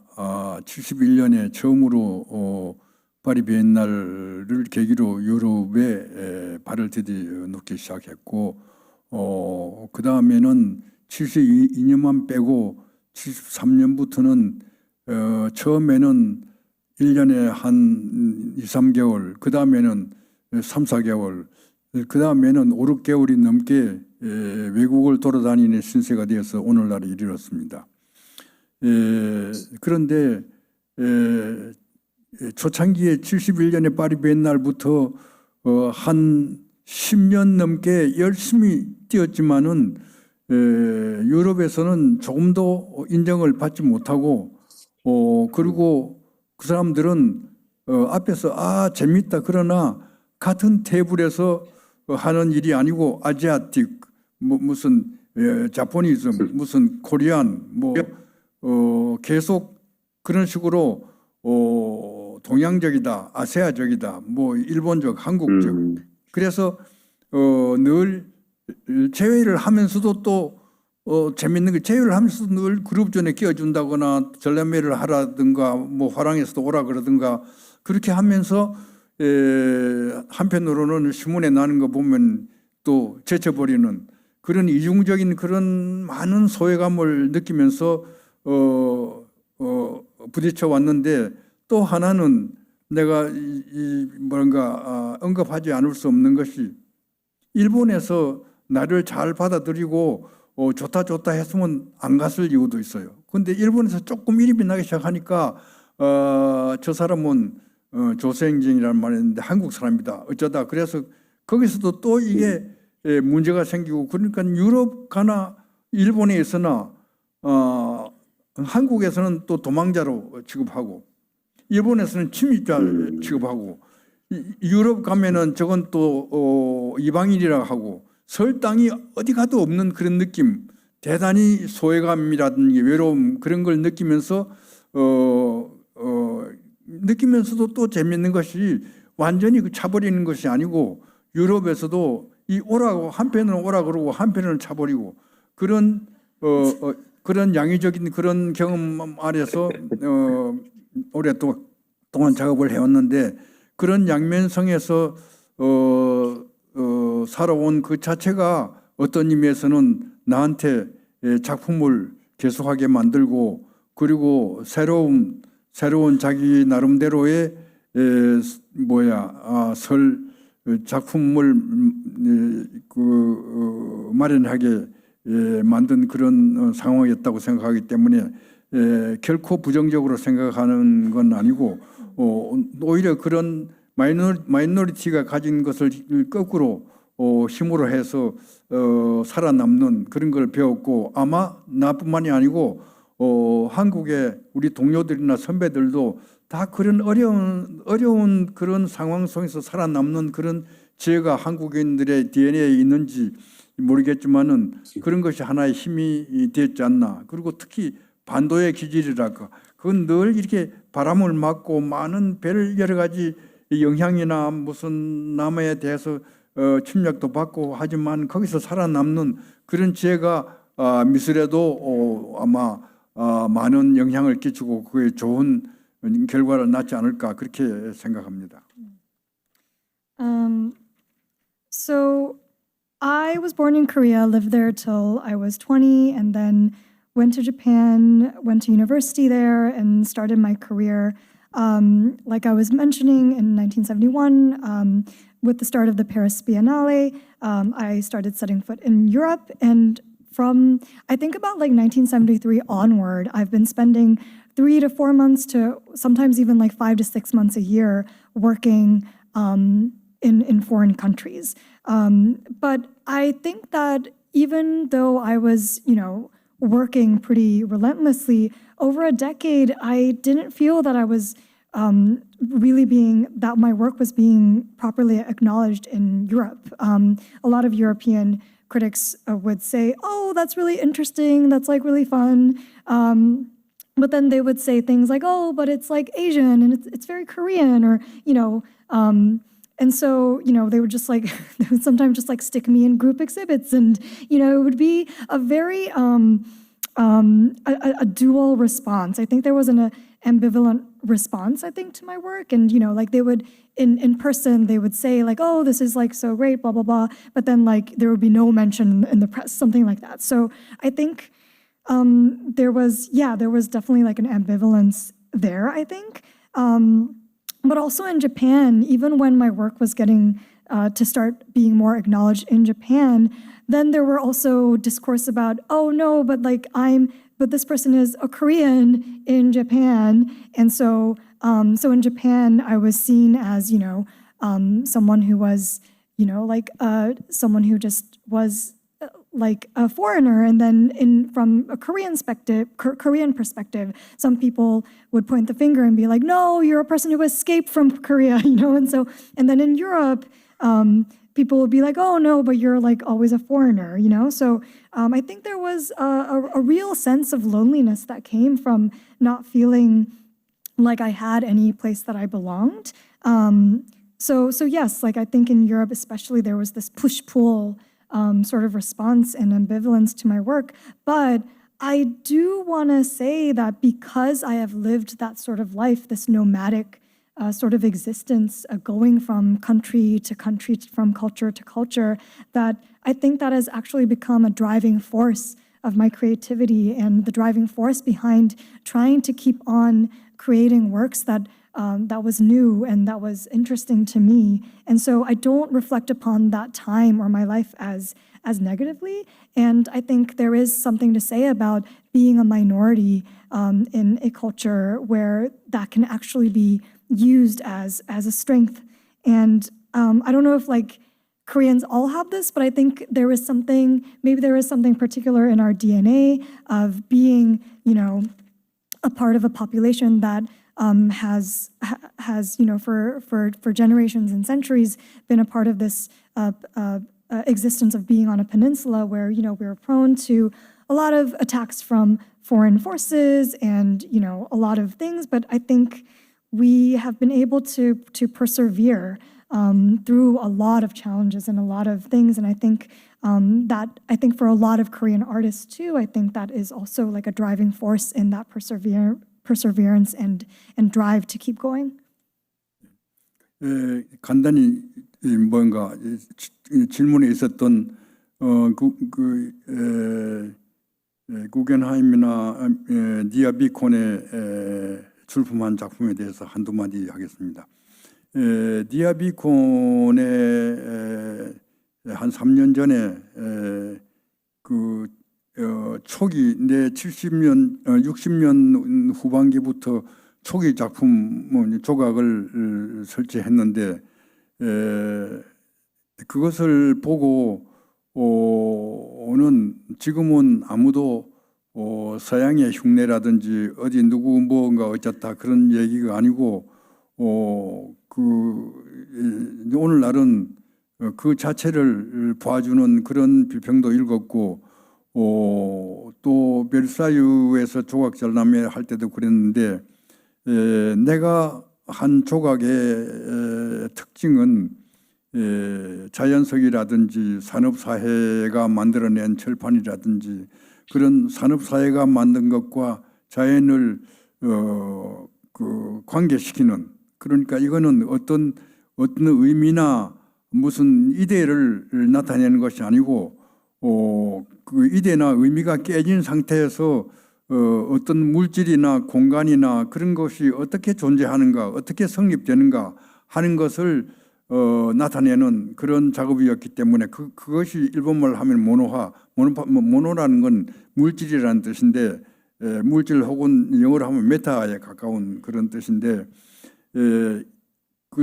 71년에 처음으로 파리 비엔날을 계기로 유럽에 발을 디디놓기 시작했고 그 다음에는 72년만 빼고 73년부터는 처음에는 1년에 한 2, 3개월, 그 다음에는 3, 4개월, 그 다음에는 5, 6개월이 넘게 외국을 돌아다니는 신세가 되어서 오늘날에 이르렀습니다. 그런데 초창기에 71년에 파리 비엔날부터 한 10년 넘게 열심히 뛰었지만은 유럽에서는 조금도 인정을 받지 못하고 그리고 그 사람들은 앞에서 재밌다 그러나 같은 테이블에서 하는 일이 아니고 아시아틱 무슨 자포니즘 무슨 코리안 계속 그런 식으로 동양적이다 아시아적이다 일본적 한국적 그래서 늘 제외를 하면서도 또 재밌는 게 제외를 하면서도 늘 그룹전에 끼워준다거나 전람회를 하라든가 화랑에서도 오라 그러든가 그렇게 하면서 한편으로는 신문에 나는 거 보면 또 제쳐버리는 그런 이중적인 그런 많은 소외감을 느끼면서 부딪혀 왔는데 또 하나는 내가 언급하지 않을 수 없는 것이 일본에서 나를 잘 받아들이고 좋다 했으면 안 갔을 이유도 있어요. 근데 일본에서 조금 이름이 나기 시작하니까 저 사람은 조세행진이라는 말이 있는데 한국 사람이다. 어쩌다 그래서 거기서도 또 이게 문제가 생기고 그러니까 유럽 가나 일본에 있으나 한국에서는 또 도망자로 취급하고 일본에서는 침입자 취급하고 유럽 가면은 저건 또 이방인이라고 하고 설 땅이 어디 가도 없는 그런 느낌, 대단히 소외감이라든지 외로움 그런 걸 느끼면서 느끼면서도 또 재밌는 것이 완전히 차버리는 것이 아니고 유럽에서도 이 오라고 한편은 오라 그러고 한편은 차버리고 그런 양의적인 그런 경험 아래서 오랫동안 작업을 해왔는데 그런 양면성에서 살아온 그 자체가 어떤 의미에서는 나한테 작품을 계속하게 만들고 그리고 새로운 자기 나름대로의 작품을 마련하게 만든 그런 상황이었다고 생각하기 때문에 결코 부정적으로 생각하는 건 아니고 오히려 그런 마이너리티가 가진 것을 거꾸로 힘으로 해서 살아남는 그런 걸 배웠고 아마 나뿐만이 아니고 한국의 우리 동료들이나 선배들도 다 그런 어려운 그런 상황 속에서 살아남는 그런 지혜가 한국인들의 DNA에 있는지 모르겠지만은 그런 것이 하나의 힘이 되었지 않나. 그리고 특히 반도의 기질이랄까. 그건 늘 이렇게 바람을 맞고 많은 별 여러 가지 영향이나 무슨 남에 대해서 침략도 받고 하지만 거기서 살아남는 그런 지혜가 미술에도 아마 많은 영향을 끼치고 그게 좋은 결과를 낳지 않을까 그렇게 생각합니다. So I was born in Korea, lived there till I was 20, and then went to Japan, went to university there, and started my career. Like I was mentioning, in 1971, with the start of the Paris Biennale, I started setting foot in Europe. And from, I think about like 1973 onward, I've been spending 3 to 4 months to sometimes even like 5 to 6 months a year working in foreign countries. But I think that even though I was, working pretty relentlessly, over a decade, I didn't feel that I was that my work was being properly acknowledged in Europe. A lot of European critics would say, oh, that's really interesting, that's like really fun. But then they would say things like, oh, but it's like Asian and it's very Korean, or, and so, they would just like, they would sometimes just like stick me in group exhibits, and, it would be a very, a dual response. I think there was an ambivalent response, I think, to my work. And, like they would, in person, they would say like, oh, this is like so great, blah, blah, blah. But then like there would be no mention in the press, something like that. So I think there was definitely like an ambivalence there, I think. But also in Japan, even when my work was getting to start being more acknowledged in Japan, then there were also discourse about, oh no, but this person is a Korean in Japan. And so in Japan, I was seen as, someone who was, someone who just was like a foreigner. And then from a Korean perspective, some people would point the finger and be like, no, you're a person who escaped from Korea, and then in Europe, people would be like, oh no, but you're like always a foreigner, So I think there was a real sense of loneliness that came from not feeling like I had any place that I belonged. So yes, like I think in Europe especially, there was this push-pull sort of response and ambivalence to my work. But I do want to say that because I have lived that sort of life, this nomadic sort of existence, going from country to country, from culture to culture, that I think that has actually become a driving force of my creativity and the driving force behind trying to keep on creating works that was new and that was interesting to me. And so I don't reflect upon that time or my life as negatively. And I think there is something to say about being a minority in a culture where that can actually be used as a strength. And I don't know if like Koreans all have this, but I think there is something particular in our DNA of being, a part of a population that has for generations and centuries been a part of this existence of being on a peninsula where, we're prone to a lot of attacks from foreign forces and, a lot of things. But I think we have been able to persevere through a lot of challenges and a lot of things. And I think for a lot of Korean artists too, I think that is also like a driving force in that perseverance and drive to keep going. 간단히 뭔가 질문에 있었던 구겐하임이나 니아비콘의 출품한 작품에 대해서 한두 마디 하겠습니다. 니아비콘의 한 3년 전에 초기 내 70년, 60년 후반기부터 초기 작품 조각을 설치했는데 그것을 보고 오는 지금은 아무도 서양의 흉내라든지 어디 누구 뭔가 어쩌다 그런 얘기가 아니고 오늘날은 그 자체를 봐주는 그런 비평도 읽었고 또 벨사유에서 조각 전람회 할 때도 그랬는데 내가 한 조각의 특징은 자연석이라든지 산업사회가 만들어낸 철판이라든지 그런 산업사회가 만든 것과 자연을 관계시키는, 그러니까 이거는 어떤 의미나 무슨 이데를 나타내는 것이 아니고 그 이데나 의미가 깨진 상태에서 어떤 물질이나 공간이나 그런 것이 어떻게 존재하는가, 어떻게 성립되는가 하는 것을 나타내는 그런 작업이었기 때문에 그것이 일본말로 하면 모노라는 건 물질이라는 뜻인데 물질 혹은 영어로 하면 메타에 가까운 그런 뜻인데 그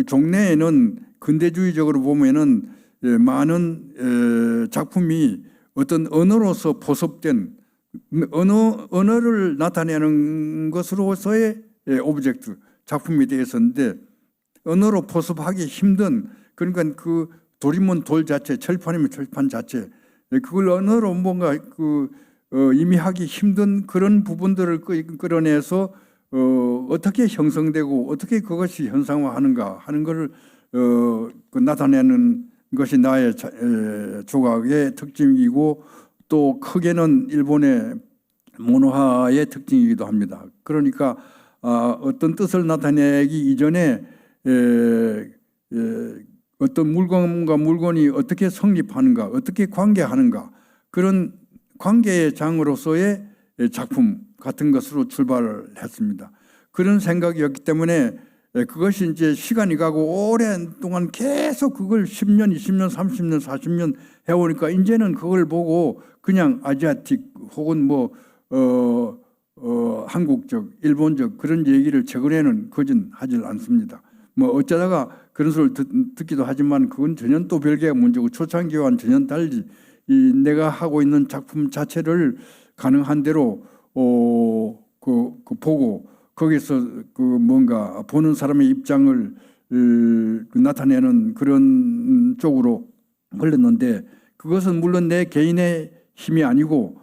종래에는 근대주의적으로 보면은 많은 작품이 어떤 언어로서 포섭된 언어를 나타내는 것으로서의 오브젝트 작품이 되었었는데 언어로 포섭하기 힘든, 그러니까 그 돌이면 돌 자체, 철판이면 철판 자체, 그걸 언어로 뭔가 의미하기 힘든 그런 부분들을 끌어내서 어떻게 형성되고 어떻게 그것이 현상화하는가 하는 것을 나타내는 것이 나의 조각의 특징이고 또 크게는 일본의 모노화의 특징이기도 합니다. 그러니까 어떤 뜻을 나타내기 이전에 어떤 물건과 물건이 어떻게 성립하는가, 어떻게 관계하는가, 그런 관계의 장으로서의 작품 같은 것으로 출발을 했습니다. 그런 생각이었기 때문에 그것이 이제 시간이 가고 오랜 동안 계속 그걸 10년, 20년, 30년, 40년 해오니까 이제는 그걸 보고 그냥 아시아틱 혹은 한국적, 일본적 그런 얘기를 최근에는 거진 하질 않습니다. 어쩌다가 그런 소리를 듣기도 하지만 그건 전혀 또 별개의 문제고 초창기와는 전혀 달리 내가 하고 있는 작품 자체를 가능한 대로 보고 거기서 뭔가 보는 사람의 입장을 나타내는 그런 쪽으로 흘렀는데 그것은 물론 내 개인의 힘이 아니고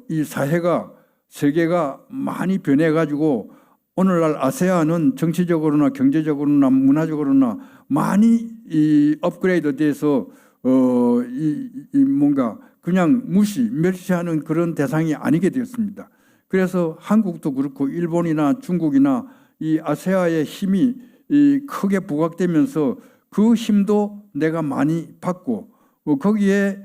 이 사회가 세계가 많이 변해가지고 오늘날 아세안은 정치적으로나 경제적으로나 문화적으로나 많이 업그레이드 돼서 뭔가 그냥 멸시하는 그런 대상이 아니게 되었습니다. 그래서 한국도 그렇고 일본이나 중국이나 이 아세아의 힘이 크게 부각되면서 그 힘도 내가 많이 받고 거기에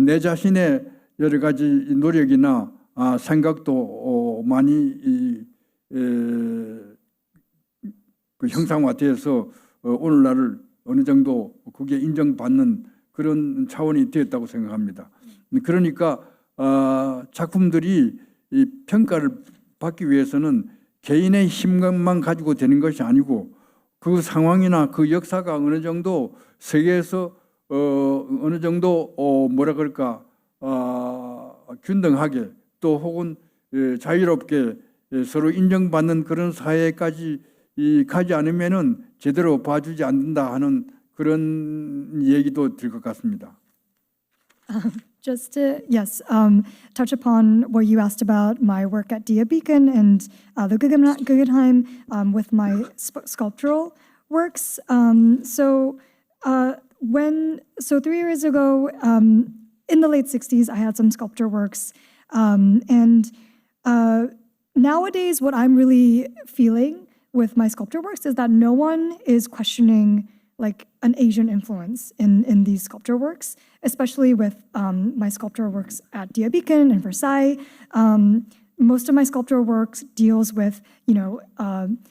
내 자신의 여러 가지 노력이나 생각도 많이 형상화되어서 오늘날을 어느 정도 그게 인정받는 그런 차원이 되었다고 생각합니다. 그러니까 작품들이 이 평가를 받기 위해서는 개인의 힘만 가지고 되는 것이 아니고 그 상황이나 그 역사가 어느 정도 세계에서 어느 정도 균등하게 또 혹은 자유롭게 서로 인정받는 그런 사회까지 가지 않으면은 제대로 봐주지 않는다 하는 그런 얘기도 들 것 같습니다. Just to, touch upon what you asked about my work at Dia Beacon and the Guggenheim with my sculptural works. So 3 years ago, in the late 60s, I had some sculpture works. And nowadays, what I'm really feeling with my sculpture works is that no one is questioning like an Asian influence in these sculpture works, especially with my sculpture works at Dia Beacon and Versailles. Most of my sculpture works deals with,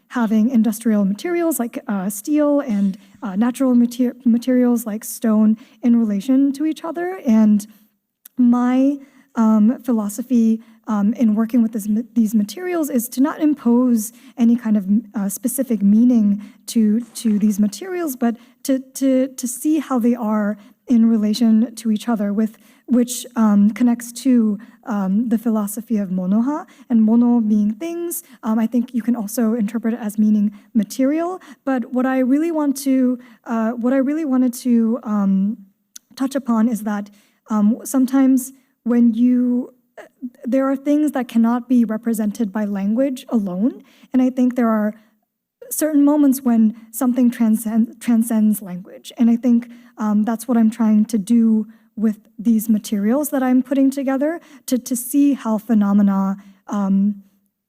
having industrial materials like steel and natural materials like stone in relation to each other. And my philosophy in working with these materials is to not impose any kind of specific meaning to these materials, but to see how they are in relation to each other, which connects to the philosophy of monoha, and mono being things. I think you can also interpret it as meaning material. But what I really wanted to touch upon is that sometimes there are things that cannot be represented by language alone, and I think there are certain moments when something transcends language, and I think that's what I'm trying to do with these materials that I'm putting together, to see how phenomena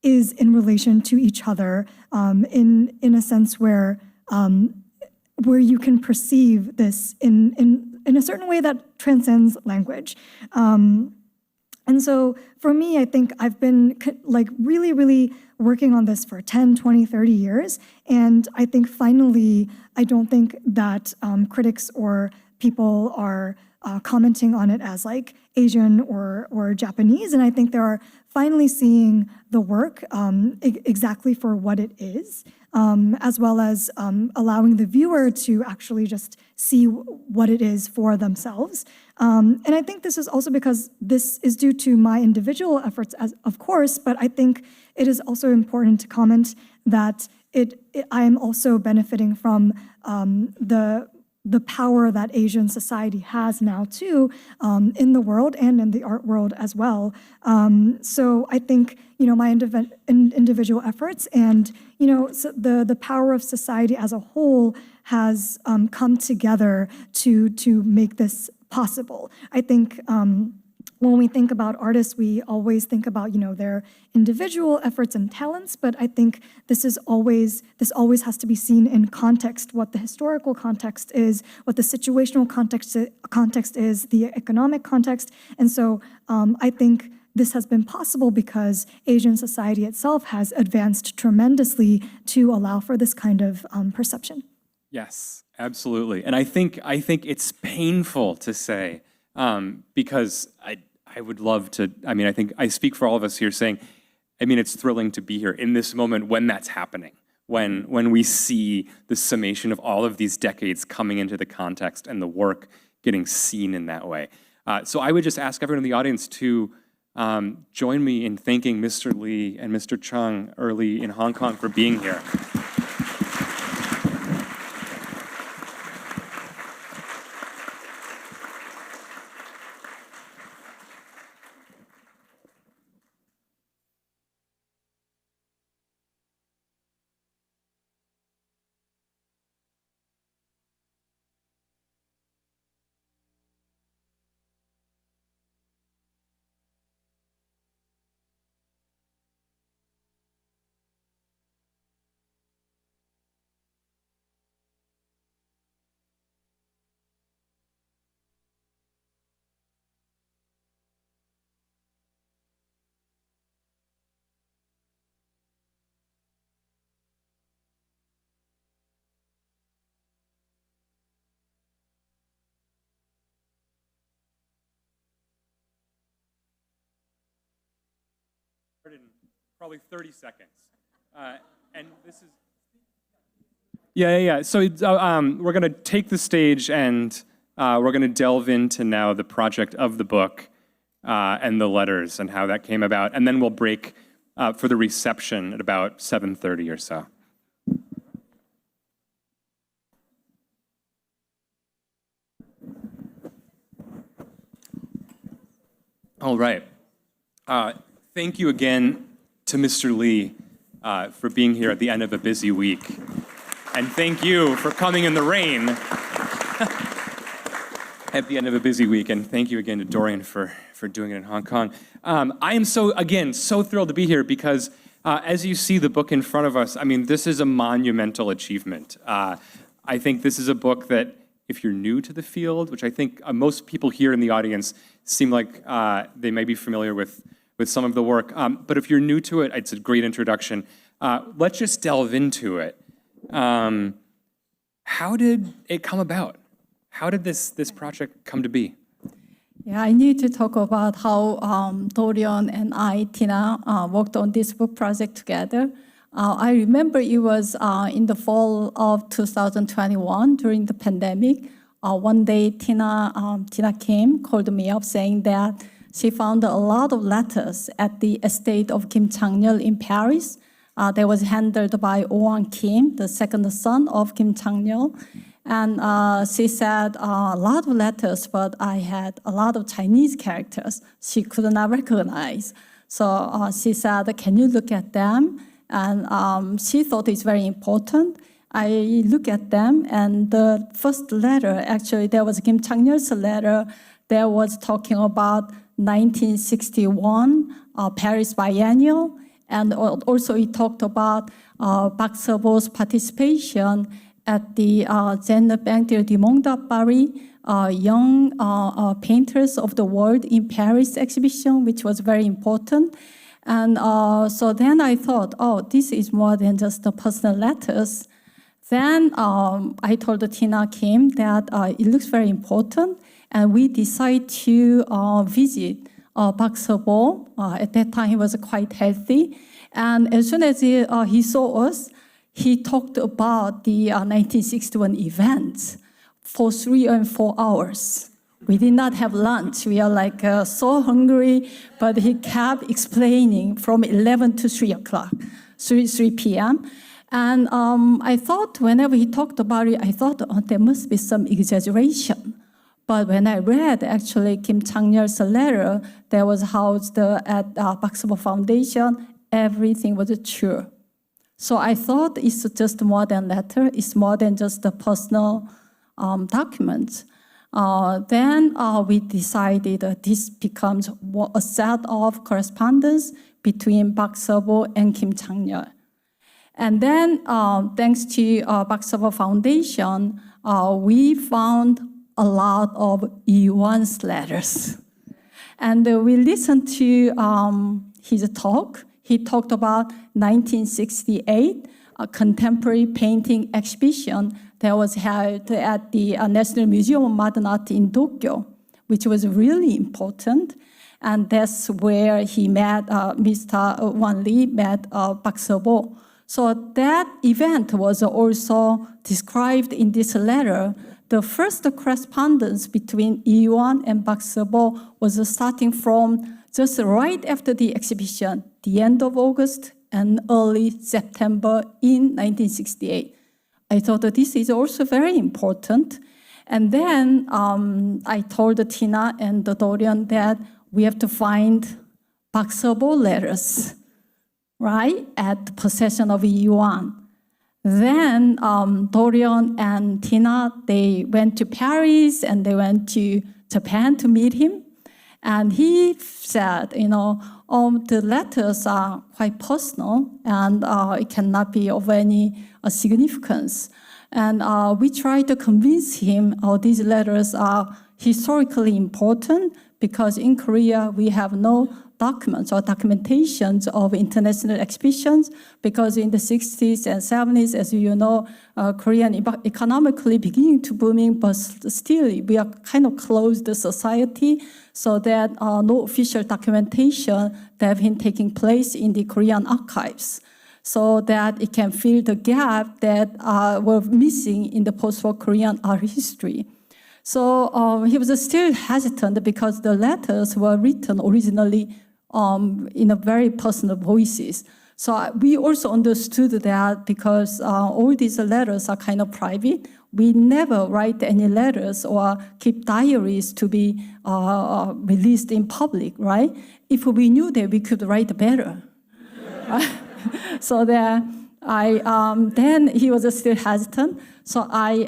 is in relation to each other in a sense where you can perceive this in a certain way that transcends language. And so for me, I think I've been really, really working on this for 10, 20, 30 years. And I think finally, I don't think that critics or people are commenting on it as like Asian or Japanese. And I think they are finally seeing the work exactly for what it is, as well as allowing the viewer to actually just see what it is for themselves. And I think this is also because this is due to my individual efforts, of course, but I think it is also important to comment that I am also benefiting from the power that Asian society has now too, in the world and in the art world as well. So I think, my individual efforts and, so the power of society as a whole has come together to make this possible. I think when we think about artists, we always think about, their individual efforts and talents, but I think this always has to be seen in context, what the historical context is, what the situational context is, the economic context. And so I think this has been possible because Asian society itself has advanced tremendously to allow for this kind of perception. Yes, absolutely. And I think it's painful to say, because I would love to, I think I speak for all of us here saying, it's thrilling to be here in this moment when that's happening, when we see the summation of all of these decades coming into the context and the work getting seen in that way. So I would just ask everyone in the audience to join me in thanking Mr. Lee and Mr. Chung early in Hong Kong for being here. In probably 30 seconds. And this is... Yeah. So we're going to take the stage and we're going to delve into now the project of the book and the letters and how that came about. And then we'll break for the reception at about 7:30 or so. All right. Thank you again to Mr. Lee for being here at the end of a busy week. And thank you for coming in the rain at the end of a busy week. And thank you again to Doryun for doing it in Hong Kong. I am so thrilled to be here because as you see the book in front of us, this is a monumental achievement. I think this is a book that if you're new to the field, which I think most people here in the audience seem like they may be familiar with some of the work. But if you're new to it, it's a great introduction. Let's just delve into it. How did it come about? How did this project come to be? Yeah, I need to talk about how Doryun and I, Tina, worked on this book project together. I remember it was in the fall of 2021 during the pandemic. one day Tina Kim called me up saying that she found a lot of letters at the estate of Kim Tschang-Yeul in Paris. That was handled by Whanki, the second son of Kim Tschang-Yeul. And she said, a lot of letters, but I had a lot of Chinese characters she could not recognize. So she said, can you look at them? And she thought it's very important. I look at them, and the first letter, actually, there was Kim Tschang-Yeul's letter that was talking about 1961 Paris Biennial, and also he talked about Park Seo-Bo's participation at the Gender Peinture du Monde à Paris, Young Painters of the World in Paris exhibition, which was very important. And so then I thought, oh, this is more than just the personal letters. Then I told Tina Kim that it looks very important, and we decided to visit Park Seo-Bo. At that time, he was quite healthy. And as soon as he saw us, he talked about the 1961 events for 3 or 4 hours. We did not have lunch. We are like so hungry, but he kept explaining from 11 to 3 o'clock, 3 p.m. And I thought whenever he talked about it, I thought, oh, there must be some exaggeration. But when I read actually Kim Tschang-Yeul's letter that was housed at Park Seo-Bo Foundation, everything was true. So I thought it's just more than letter, it's more than just a personal document. Then we decided that this becomes a set of correspondence between Park Seo-Bo and Kim Tschang-Yeul. And then, thanks to Park Seo-Bo Foundation, we found a lot of Yeon's letters. And we listened to his talk. He talked about 1968, a contemporary painting exhibition that was held at the National Museum of Modern Art in Tokyo, which was really important. And that's where he met, Mr. Whanki met Park Seo-Bo. So that event was also described in this letter. The first correspondence between Yeon and Park Seo-Bo was starting from just right after the exhibition, the end of August and early September in 1968. I thought that this is also very important. And then I told Tina and Doryun that we have to find Park Seo-Bo letters, right, at the possession of Yeon. Then Doryun and Tina, they went to Paris and they went to Japan to meet him. And he said, the letters are quite personal and it cannot be of any significance. And we tried to convince him these letters are historically important because in Korea we have no documents or documentations of international exhibitions because in the 60s and 70s, as you know, Korean economically beginning to booming, but still we are kind of closed society so that no official documentation that have been taking place in the Korean archives so that it can fill the gap that were missing in the post-war Korean art history. So he was still hesitant because the letters were written originally in a very personal voices. So we also understood that because all these letters are kind of private, we never write any letters or keep diaries to be released in public, right? If we knew that, we could write better. So that then he was still hesitant. So I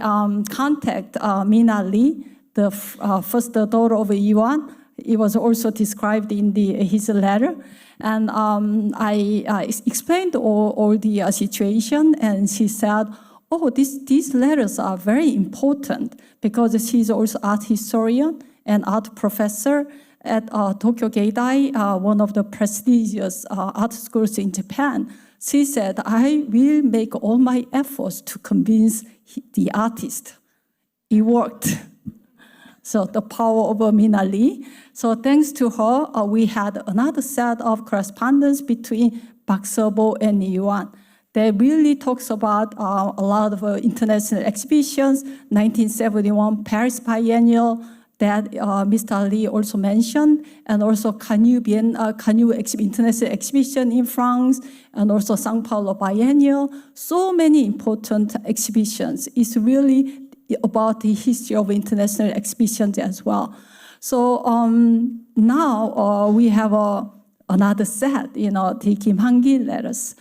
contacted Mina Lee, the first daughter of Yeon. It was also described in his letter. And I explained all the situation, and she said, oh, these letters are very important because she's also art historian and art professor at Tokyo Geidai, one of the prestigious art schools in Japan. She said, I will make all my efforts to convince the artist. It worked. So the power of Mina Lee. So thanks to her, we had another set of correspondence between Park Seo-Bo and Yeon. that really talks about a lot of international exhibitions, 1971 Paris Biennial, that Mr. Lee also mentioned, and also Cannes International Exhibition in France, and also São Paulo Biennial. So many important exhibitions. It's really about the history of international exhibitions as well. So now we have another set, the Kim Han-gi letters.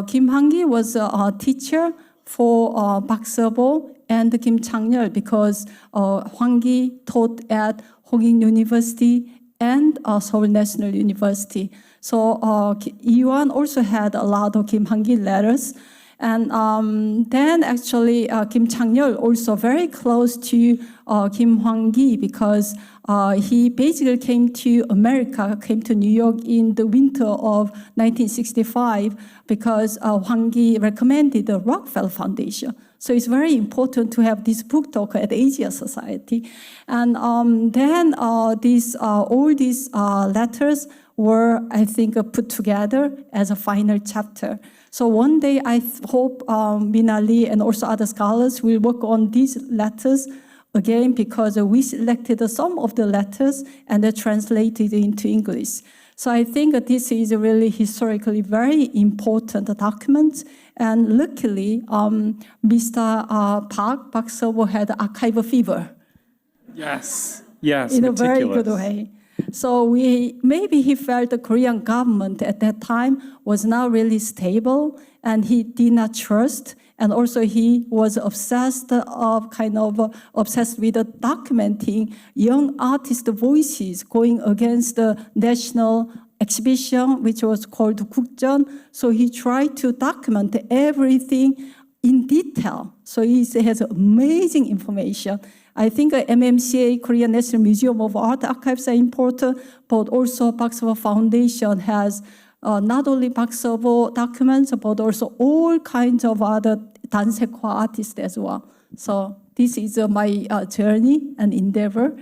Kim Han-gi was a teacher for Park Seo-Bo and Kim Tschang-Yeul because Whanki taught at Hongik University and Seoul National University. So Yeon also had a lot of Kim Han-gi letters. And then actually Kim Tschang-Yeul also very close to Kim Hwan-ki because he basically came to America, came to New York in the winter of 1965 because Hwan-ki recommended the Rockefeller Foundation. So it's very important to have this book talk at Asia Society. And then all these letters were, I think, put together as a final chapter. So one day I hope Mina Lee and also other scholars will work on these letters again because we selected some of the letters and they translated into English. So I think that this is a really historically very important document. And luckily, Mr. Park Seo-Bo had archival fever. Yes, in a very good way. So maybe he felt the Korean government at that time was not really stable and he did not trust. And also he was obsessed with documenting young artist voices going against the national exhibition, which was called Guggenheim. So he tried to document everything in detail. So he has amazing information. I think MMCA, Korean National Museum of Art Archives are important, but also Park Seo-Bo Foundation has not only Park Seo-Bo documents, but also all kinds of other Dansekwa artists as well. So this is my journey and endeavor.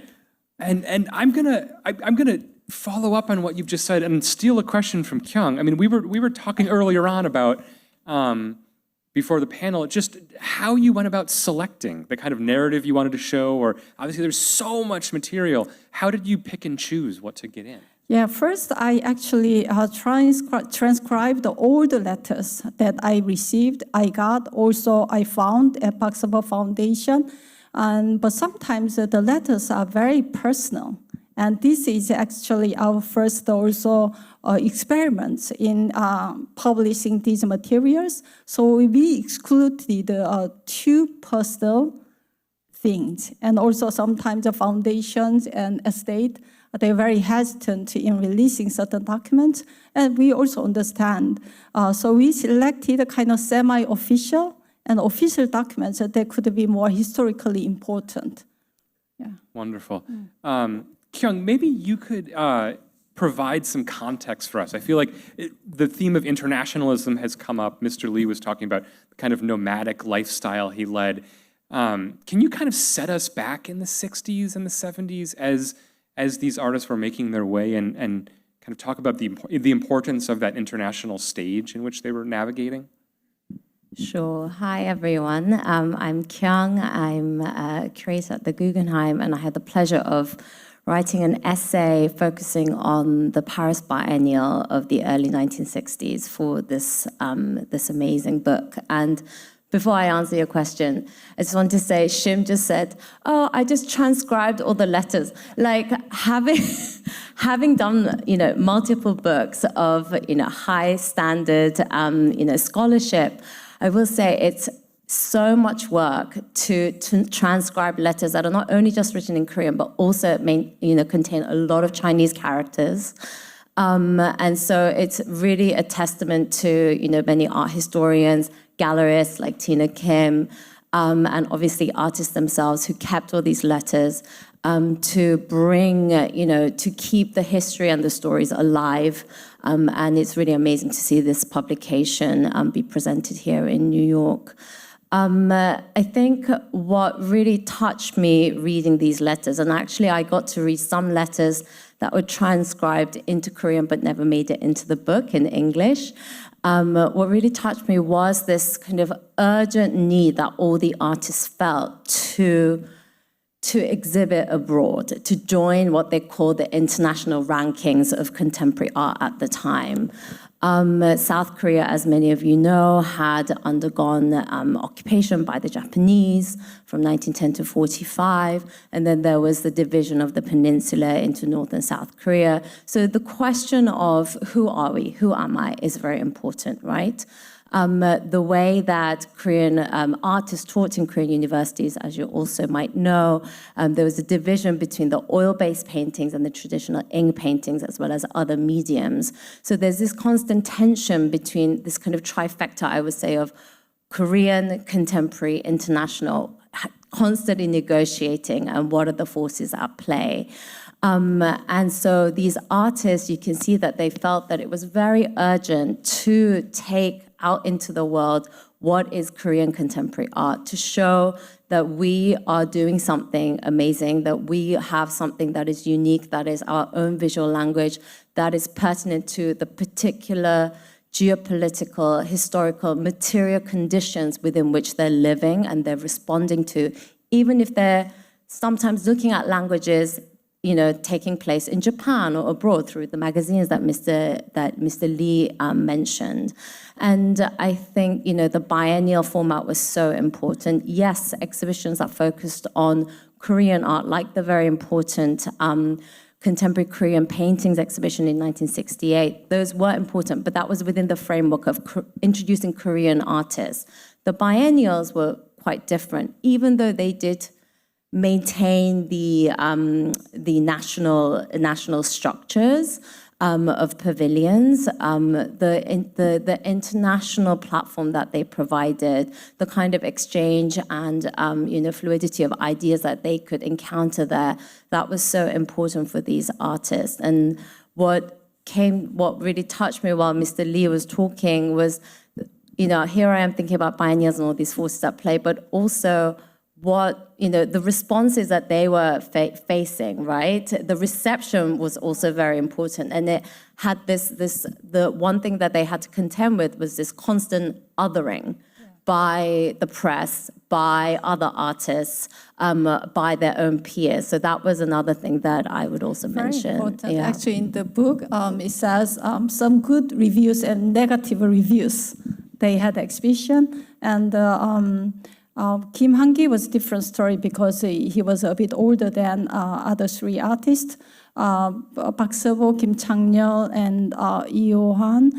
And I'm gonna follow up on what you've just said and steal a question from Kyung. I mean, we were talking earlier on about before the panel, just how you went about selecting the kind of narrative you wanted to show, or obviously there's so much material. How did you pick and choose what to get in? Yeah, first I actually transcribed all the letters that I received. I found at Park Seo-Bo Foundation. But sometimes the letters are very personal. And this is actually our first also experiments in publishing these materials. So we excluded too personal things. And also sometimes the foundations and estate, they're very hesitant in releasing certain documents. And we also understand. So we selected a kind of semi-official and official documents that could be more historically important. Yeah. Wonderful. Kyung, maybe you could provide some context for us. I feel like the theme of internationalism has come up. Mr. Lee was talking about the kind of nomadic lifestyle he led. Can you kind of set us back in the 60s and the 70s as these artists were making their way and kind of talk about the importance of that international stage in which they were navigating? Sure. Hi, everyone. I'm Kyung. I'm a curator at the Guggenheim, and I had the pleasure of writing an essay focusing on the Paris Biennial of the early 1960s for this amazing book. And before I answer your question, I just want to say, Shim just said, "Oh, I just transcribed all the letters." Like having done, multiple books of, high standard, scholarship, I will say it's so much work to transcribe letters that are not only just written in Korean, but also contain a lot of Chinese characters. And so it's really a testament to, many art historians, gallerists like Tina Kim, and obviously artists themselves who kept all these letters to bring, to keep the history and the stories alive. And it's really amazing to see this publication be presented here in New York. I think what really touched me reading these letters, and actually I got to read some letters that were transcribed into Korean but never made it into the book in English. What really touched me was this kind of urgent need that all the artists felt to exhibit abroad, to join what they call the international rankings of contemporary art at the time. South Korea, as many of you know, had undergone occupation by the Japanese from 1910 to 45, and then there was the division of the peninsula into North and South Korea. So the question of who are we, who am I, is very important, right? The way that Korean art is taught in Korean universities, as you also might know, there was a division between the oil-based paintings and the traditional ink paintings, as well as other mediums. So there's this constant tension between this kind of trifecta, I would say, of Korean, contemporary, international, constantly negotiating, and what are the forces at play. And so these artists, you can see that they felt that it was very urgent to take out into the world what is Korean contemporary art, to show that we are doing something amazing, that we have something that is unique, that is our own visual language, that is pertinent to the particular geopolitical, historical, material conditions within which they're living and they're responding to, even if they're sometimes looking at languages taking place in Japan or abroad through the magazines that Mr. Lee mentioned. And I think, the biennial format was so important. Yes, exhibitions that focused on Korean art, like the very important Contemporary Korean Paintings exhibition in 1968, those were important, but that was within the framework of introducing Korean artists. The biennials were quite different, even though they did maintain the national structures of pavilions, the international platform that they provided, the kind of exchange and fluidity of ideas that they could encounter there, that was so important for these artists. And what really touched me while Mr. Lee was talking was, here I am thinking about biennials and all these forces at play, but also the responses that they were facing, right? The reception was also very important. And it had the one thing that they had to contend with was this constant othering by the press, by other artists, by their own peers. So that was another thing that I would also mention. Very important. Yeah. Actually, in the book, it says some good reviews and negative reviews. They had the exhibition, and Kim Whanki was a different story because he was a bit older than other three artists. Park Seo-Bo, Kim Tschang-Yeul, and Lee Ufan,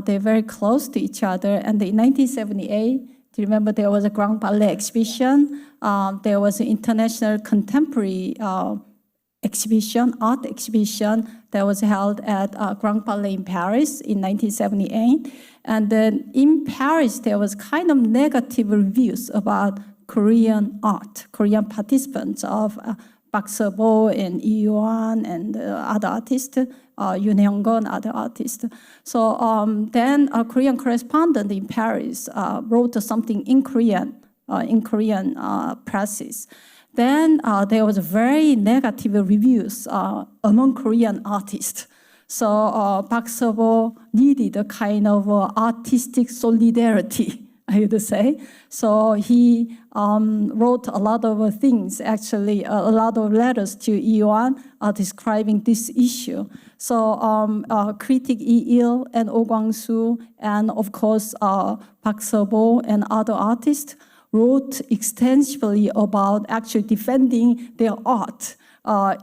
they're very close to each other. And in 1978, do you remember there was a Grand Ballet exhibition? There was an international contemporary exhibition, art exhibition that was held at Grand Palais in Paris in 1978. And then in Paris, there was kind of negative reviews about Korean art, Korean participants of Park Seo-Bo and Lee Ufan and other artists, Yoon Hyung-gun, other artists. So then a Korean correspondent in Paris wrote something in Korean presses. Then there was very negative reviews among Korean artists. So Park Seo-Bo needed a kind of artistic solidarity, I would say. So he wrote a lot of things, actually, a lot of letters to Lee Ufan describing this issue. So critic Lee Il and Oh Kwang-soo, and of course Park Seo-Bo and other artists wrote extensively about actually defending their art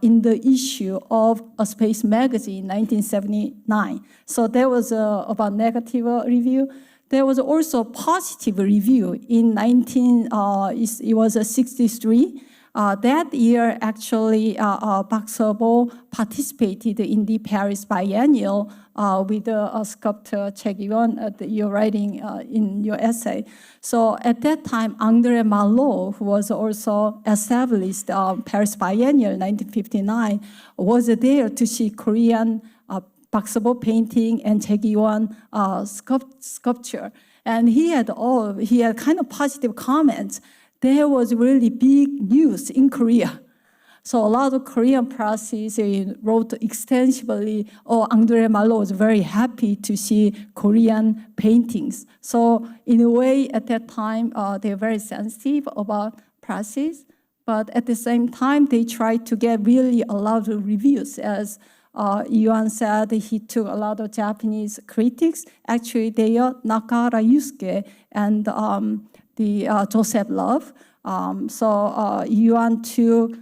in the issue of A Space magazine in 1979. So there was about negative review. There was also a positive review in it was 63. That year, actually, Park Seo-Bo participated in the Paris Biennial with sculptor Chegyeon, you're writing in your essay. So at that time, André Malraux, who was also established Paris Biennial in 1959, was there to see Korean Park Seo-Bo painting and Chegyeon sculpture. And he had kind of positive comments. There was really big news in Korea. So a lot of Korean presses wrote extensively, André Malraux was very happy to see Korean paintings. So in a way, at that time, they're very sensitive about presses, but at the same time, they tried to get really a lot of reviews. As Yeon said, he took a lot of Japanese critics. Actually, they are Nakahara Yusuke and the Joseph Love. So Yeon too,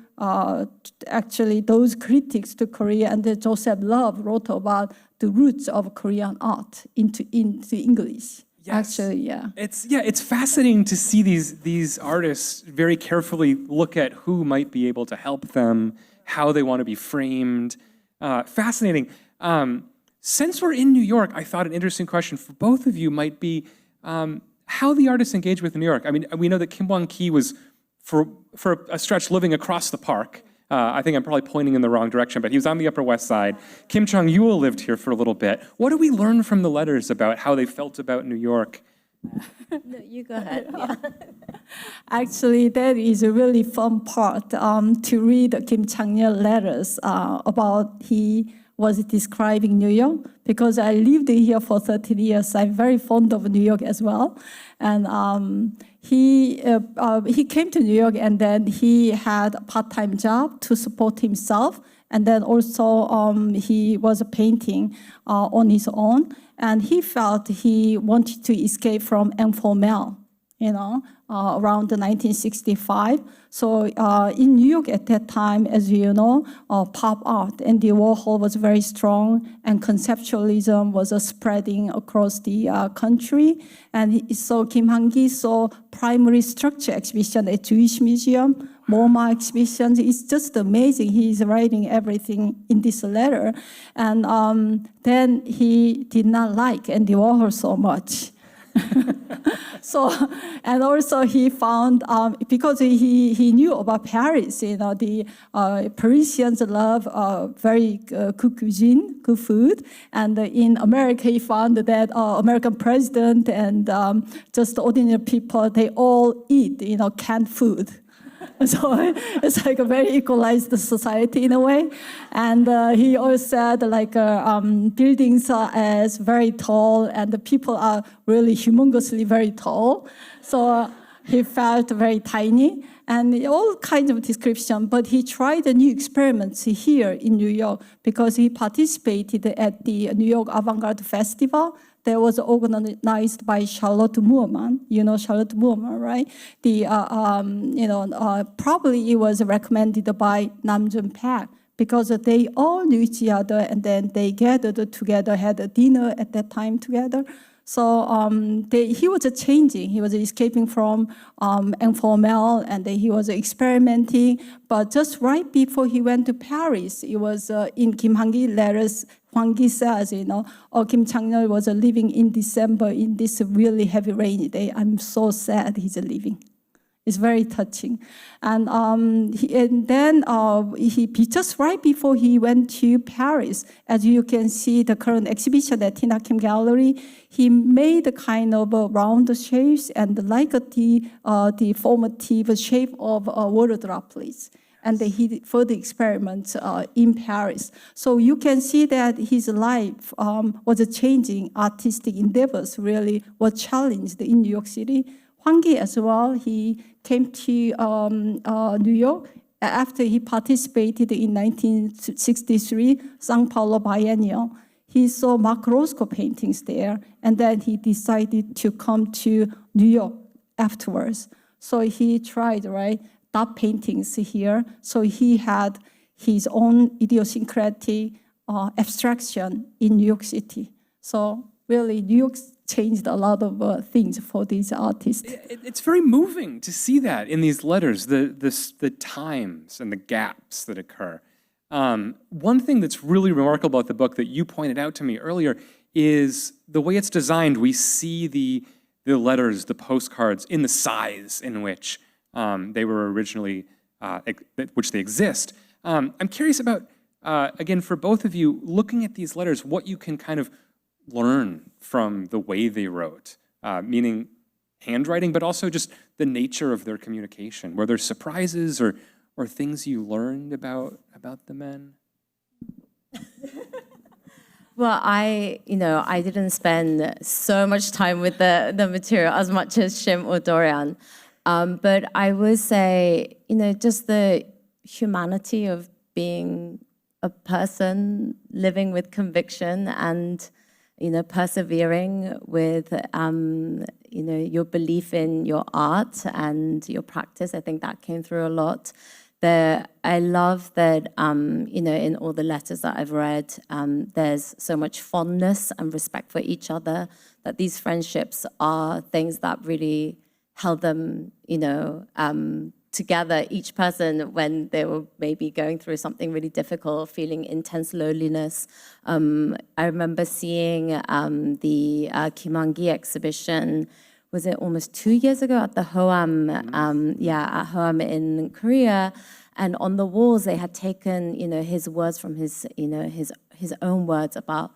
actually those critics to Korea and Joseph Love wrote about the roots of Korean art into English. Yes. Actually, yeah. It's fascinating to see these artists very carefully look at who might be able to help them, how they want to be framed. Fascinating. Since we're in New York, I thought an interesting question for both of you might be how the artists engage with New York. I mean, we know that Kim Whanki was for a stretch living across the park. I think I'm probably pointing in the wrong direction, but he was on the Upper West Side. Kim Tschang-Yeul lived here for a little bit. What do we learn from the letters about how they felt about New York? No, you go ahead. Yeah. Actually, that is a really fun part to read Kim Tschang-Yeul letters about he was describing New York, because I lived here for 13 years. I'm very fond of New York as well. And he came to New York, and then he had a part-time job to support himself. And then also he was painting on his own. And he felt he wanted to escape from informal, around 1965. So in New York at that time, as you know, pop art, Andy Warhol was very strong, and conceptualism was spreading across the country. And so Kim Whanki saw primary structure exhibition at Jewish Museum, MoMA exhibitions. It's just amazing. He's writing everything in this letter. And then he did not like Andy Warhol so much. So, and also he found, because he knew about Paris, the Parisians love very good cuisine, good food. And in America, he found that American president and just ordinary people, they all eat, canned food. So it's like a very equalized society in a way. And he always said buildings are as very tall and the people are really humongously very tall. So he felt very tiny and all kinds of description. But he tried new experiments here in New York because he participated at the New York Avant-Garde Festival that was organized by Charlotte Moorman. You know Charlotte Moorman, right? Probably it was recommended by Nam June Paik because they all knew each other, and then they gathered together, had a dinner at that time together. So he was changing. He was escaping from informal, and he was experimenting. But just right before he went to Paris, it was in Kim Whanki letters. Whanki says, Kim Tschang-Yeul was living in December in this really heavy rainy day. I'm so sad he's leaving. It's very touching. And then just right before he went to Paris, as you can see, the current exhibition at Tina Kim Gallery, he made a kind of round shapes and like the formative shape of water droplets. And he did further experiments in Paris. So you can see that his life was changing. Artistic endeavors really were challenged in New York City. Whanki as well, he came to New York after he participated in 1963 São Paulo Biennial. He saw Mark Roscoe paintings there, and then he decided to come to New York afterwards. So he tried, dot paintings here. So he had his own idiosyncratic abstraction in New York City. So really, New York changed a lot of things for these artists. It's very moving to see that in these letters, the times and the gaps that occur. One thing that's really remarkable about the book that you pointed out to me earlier is the way it's designed. We see the letters, the postcards, in the size in which they were originally, which they exist. I'm curious about, again, for both of you, looking at these letters, what you can kind of learn from the way they wrote, meaning handwriting, but also just the nature of their communication. Were there surprises or or things you learned about the men? Well, I didn't spend so much time with the material as much as Shim or Doryun. But I would say, just the humanity of being a person living with conviction and, persevering with, your belief in your art and your practice. I think that came through a lot. I love that, in all the letters that I've read, there's so much fondness and respect for each other, that these friendships are things that really held them, together, each person, when they were maybe going through something really difficult, feeling intense loneliness. I remember seeing the Kim An exhibition, was it almost 2 years ago at the Hoam, at Hoam in Korea. And on the walls, they had taken, his words from his own words about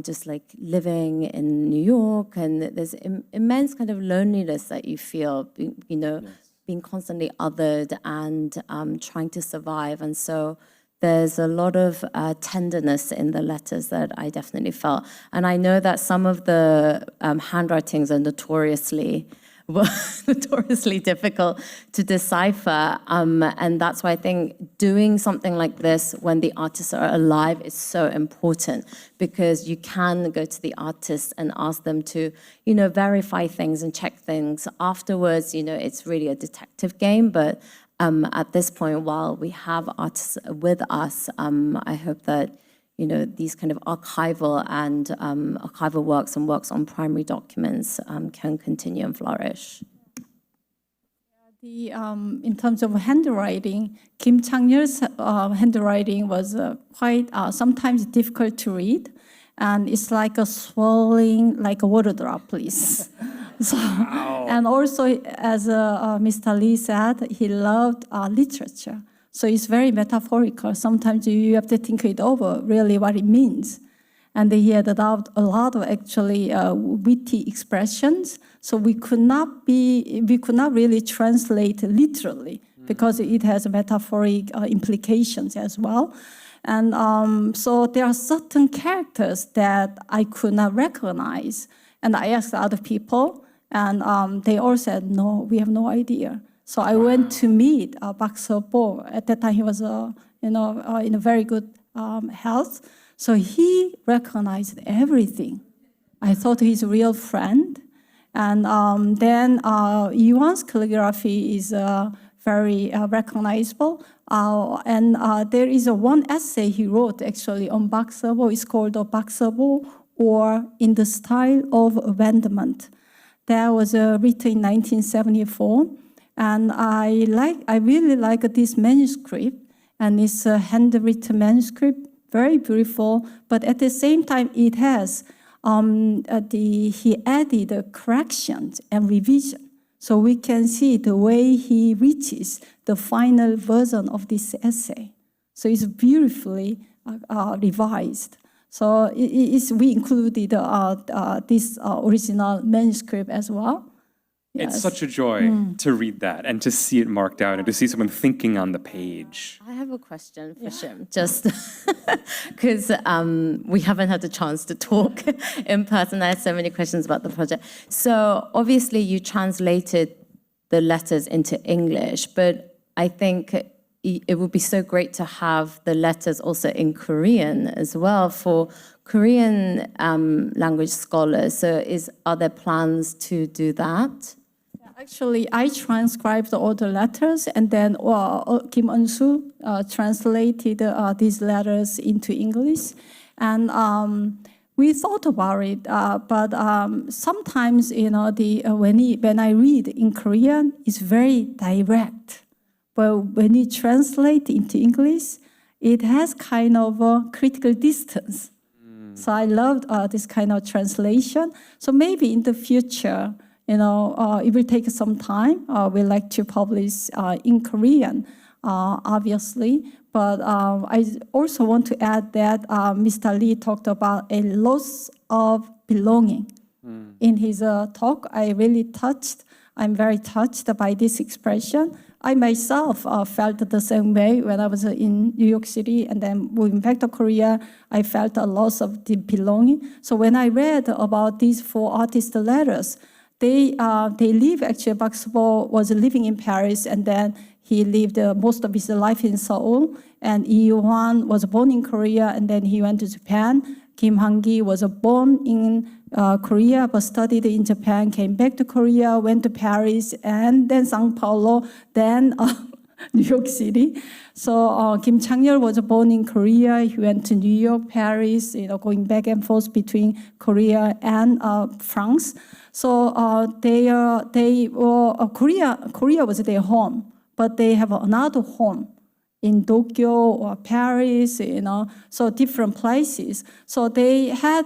just like living in New York. And there's immense kind of loneliness that you feel, being constantly othered and trying to survive. And so there's a lot of tenderness in the letters that I definitely felt. And I know that some of the handwritings are notoriously difficult to decipher. And that's why I think doing something like this when the artists are alive is so important, because you can go to the artists and ask them to, verify things and check things. Afterwards, it's really a detective game. But at this point, while we have artists with us, I hope that these kind of archival and archival works and works on primary documents can continue and flourish. In terms of handwriting, Kim Tschang-Yeul's handwriting was quite sometimes difficult to read, and it's like a swirling, like a water droplets. So, and also, as Mr. Lee said, he loved literature. So it's very metaphorical. Sometimes you have to think it over, really what it means. And he had a lot of actually witty expressions. So we could not really translate literally, because it has metaphoric implications as well. And so there are certain characters that I could not recognize. And I asked other people, and they all said, no, we have no idea. So I went to meet Park Seo-Bo. At that time, he was, in a very good health. So he recognized everything. I thought he's a real friend. And then Yeon's calligraphy is very recognizable. And there is one essay he wrote actually on Park Seo-Bo. It's called Park Seo-Bo, or In the Style of Abandonment. That was written in 1974. And I really like this manuscript, and it's a handwritten manuscript, very beautiful. But at the same time, it has he added corrections and revision, so we can see the way he reaches the final version of this essay. So it's beautifully revised. So we included this original manuscript as well. Yes. It's such a joy to read that and to see it marked out and to see someone thinking on the page. I have a question for Shim, just because we haven't had the chance to talk in person. I had so many questions about the project. So obviously you translated the letters into English, but I think it would be so great to have the letters also in Korean as well for Korean language scholars. So are there plans to do that? Actually, I transcribed all the letters, and then Kim An-soo translated these letters into English. And we thought about it, but sometimes, when I read in Korean, it's very direct. But when you translate into English, it has kind of a critical distance. So I loved this kind of translation. So maybe in the future, it will take some time. We like to publish in Korean, obviously. But I also want to add that Mr. Lee talked about a loss of belonging in his talk. I really touched. I'm very touched by this expression. I myself felt the same way when I was in New York City and then moving back to Korea. I felt a loss of the belonging. So when I read about these 4 artists' letters, they live, actually, Park Seo-Bo was living in Paris, and then he lived most of his life in Seoul. And Lee Ufan was born in Korea, and then he went to Japan. Whanki was born in Korea, but studied in Japan, came back to Korea, went to Paris, and then Sao Paulo, then New York City. So Kim Tschang-Yeul was born in Korea. He went to New York, Paris, going back and forth between Korea and France. So Korea was their home, but they have another home in Tokyo or Paris, so different places. So they had,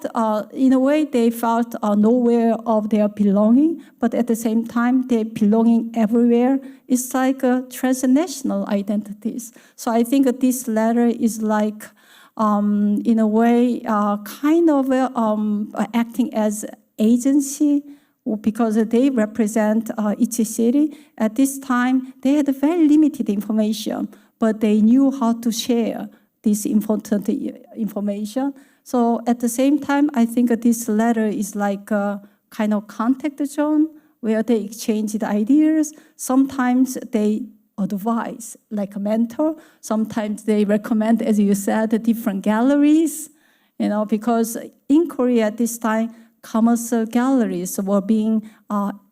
in a way, they felt nowhere of their belonging, but at the same time, their belonging everywhere. It's like transnational identities. So I think that this letter is like, in a way, kind of acting as agency, because they represent each city. At this time, they had very limited information, but they knew how to share this important information. So at the same time, I think this letter is like a kind of contact zone where they exchange the ideas. Sometimes they advise, like a mentor. Sometimes they recommend, as you said, different galleries, because in Korea at this time, commercial galleries were being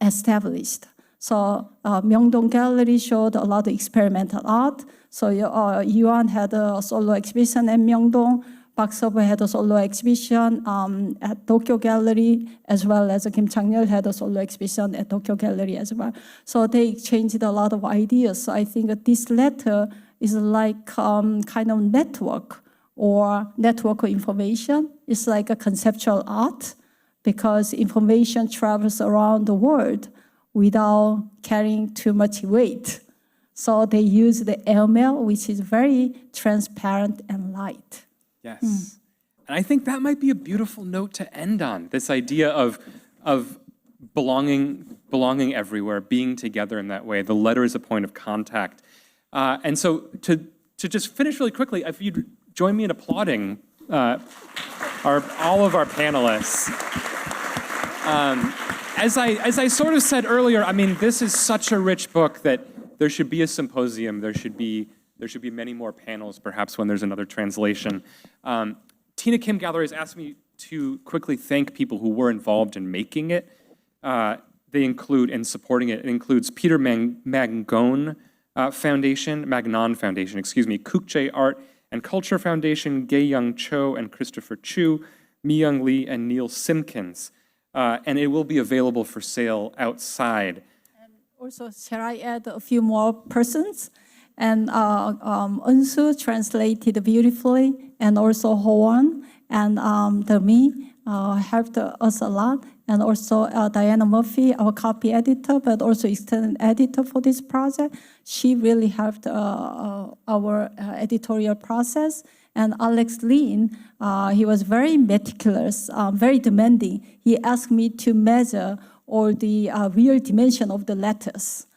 established. So Myeongdong Gallery showed a lot of experimental art. So Yeon had a solo exhibition at Myeongdong. Park Seo-Bo had a solo exhibition at Tokyo Gallery, as well as Kim Tschang-Yeul had a solo exhibition at Tokyo Gallery as well. So they exchanged a lot of ideas. So I think that this letter is like kind of network or network of information. It's like a conceptual art, because information travels around the world without carrying too much weight. So they use the airmail, which is very transparent and light. Yes. And I think that might be a beautiful note to end on, this idea of belonging everywhere, being together in that way. The letter is a point of contact. And so to just finish really quickly, if you'd join me in applauding all of our panelists. As I sort of said earlier, I mean, this is such a rich book that there should be a symposium. There should be many more panels, perhaps when there's another translation. Tina Kim Gallery has asked me to quickly thank people who were involved in making it. They include, in supporting it, it includes Peter Magnon Foundation, Kukje Art and Culture Foundation, Gae-Young Cho and Christopher Chu, Mi-Young Lee and Neil Simpkins. And it will be available for sale outside. And also, shall I add a few more persons? And Eunsu translated beautifully, and also Hoan and Demi helped us a lot. And also Diana Murphy, our copy editor, but also extended editor for this project. She really helped our editorial process. And Alex Lin, he was very meticulous, very demanding. He asked me to measure all the real dimension of the letters.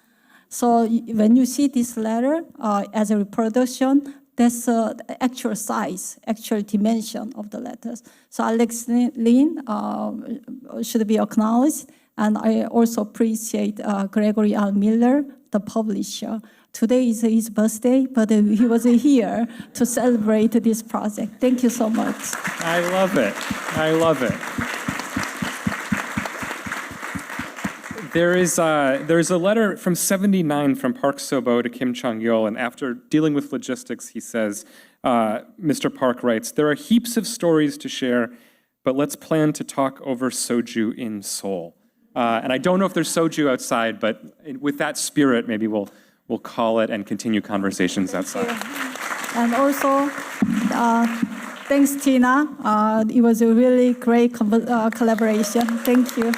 So when you see this letter as a reproduction, that's the actual size, actual dimension of the letters. So Alex Lin should be acknowledged. And I also appreciate Gregory R. Miller, the publisher. Today is his birthday, but he was here to celebrate this project. Thank you so much. I love it. I love it. There is a letter from '79 from Park Seo-Bo to Kim Tschang-Yeul, and after dealing with logistics, he says, Mr. Park writes, "There are heaps of stories to share, but let's plan to talk over soju in Seoul." And I don't know if there's soju outside, but with that spirit, maybe we'll call it and continue conversations outside. And also, thanks, Tina. It was a really great collaboration. Thank you.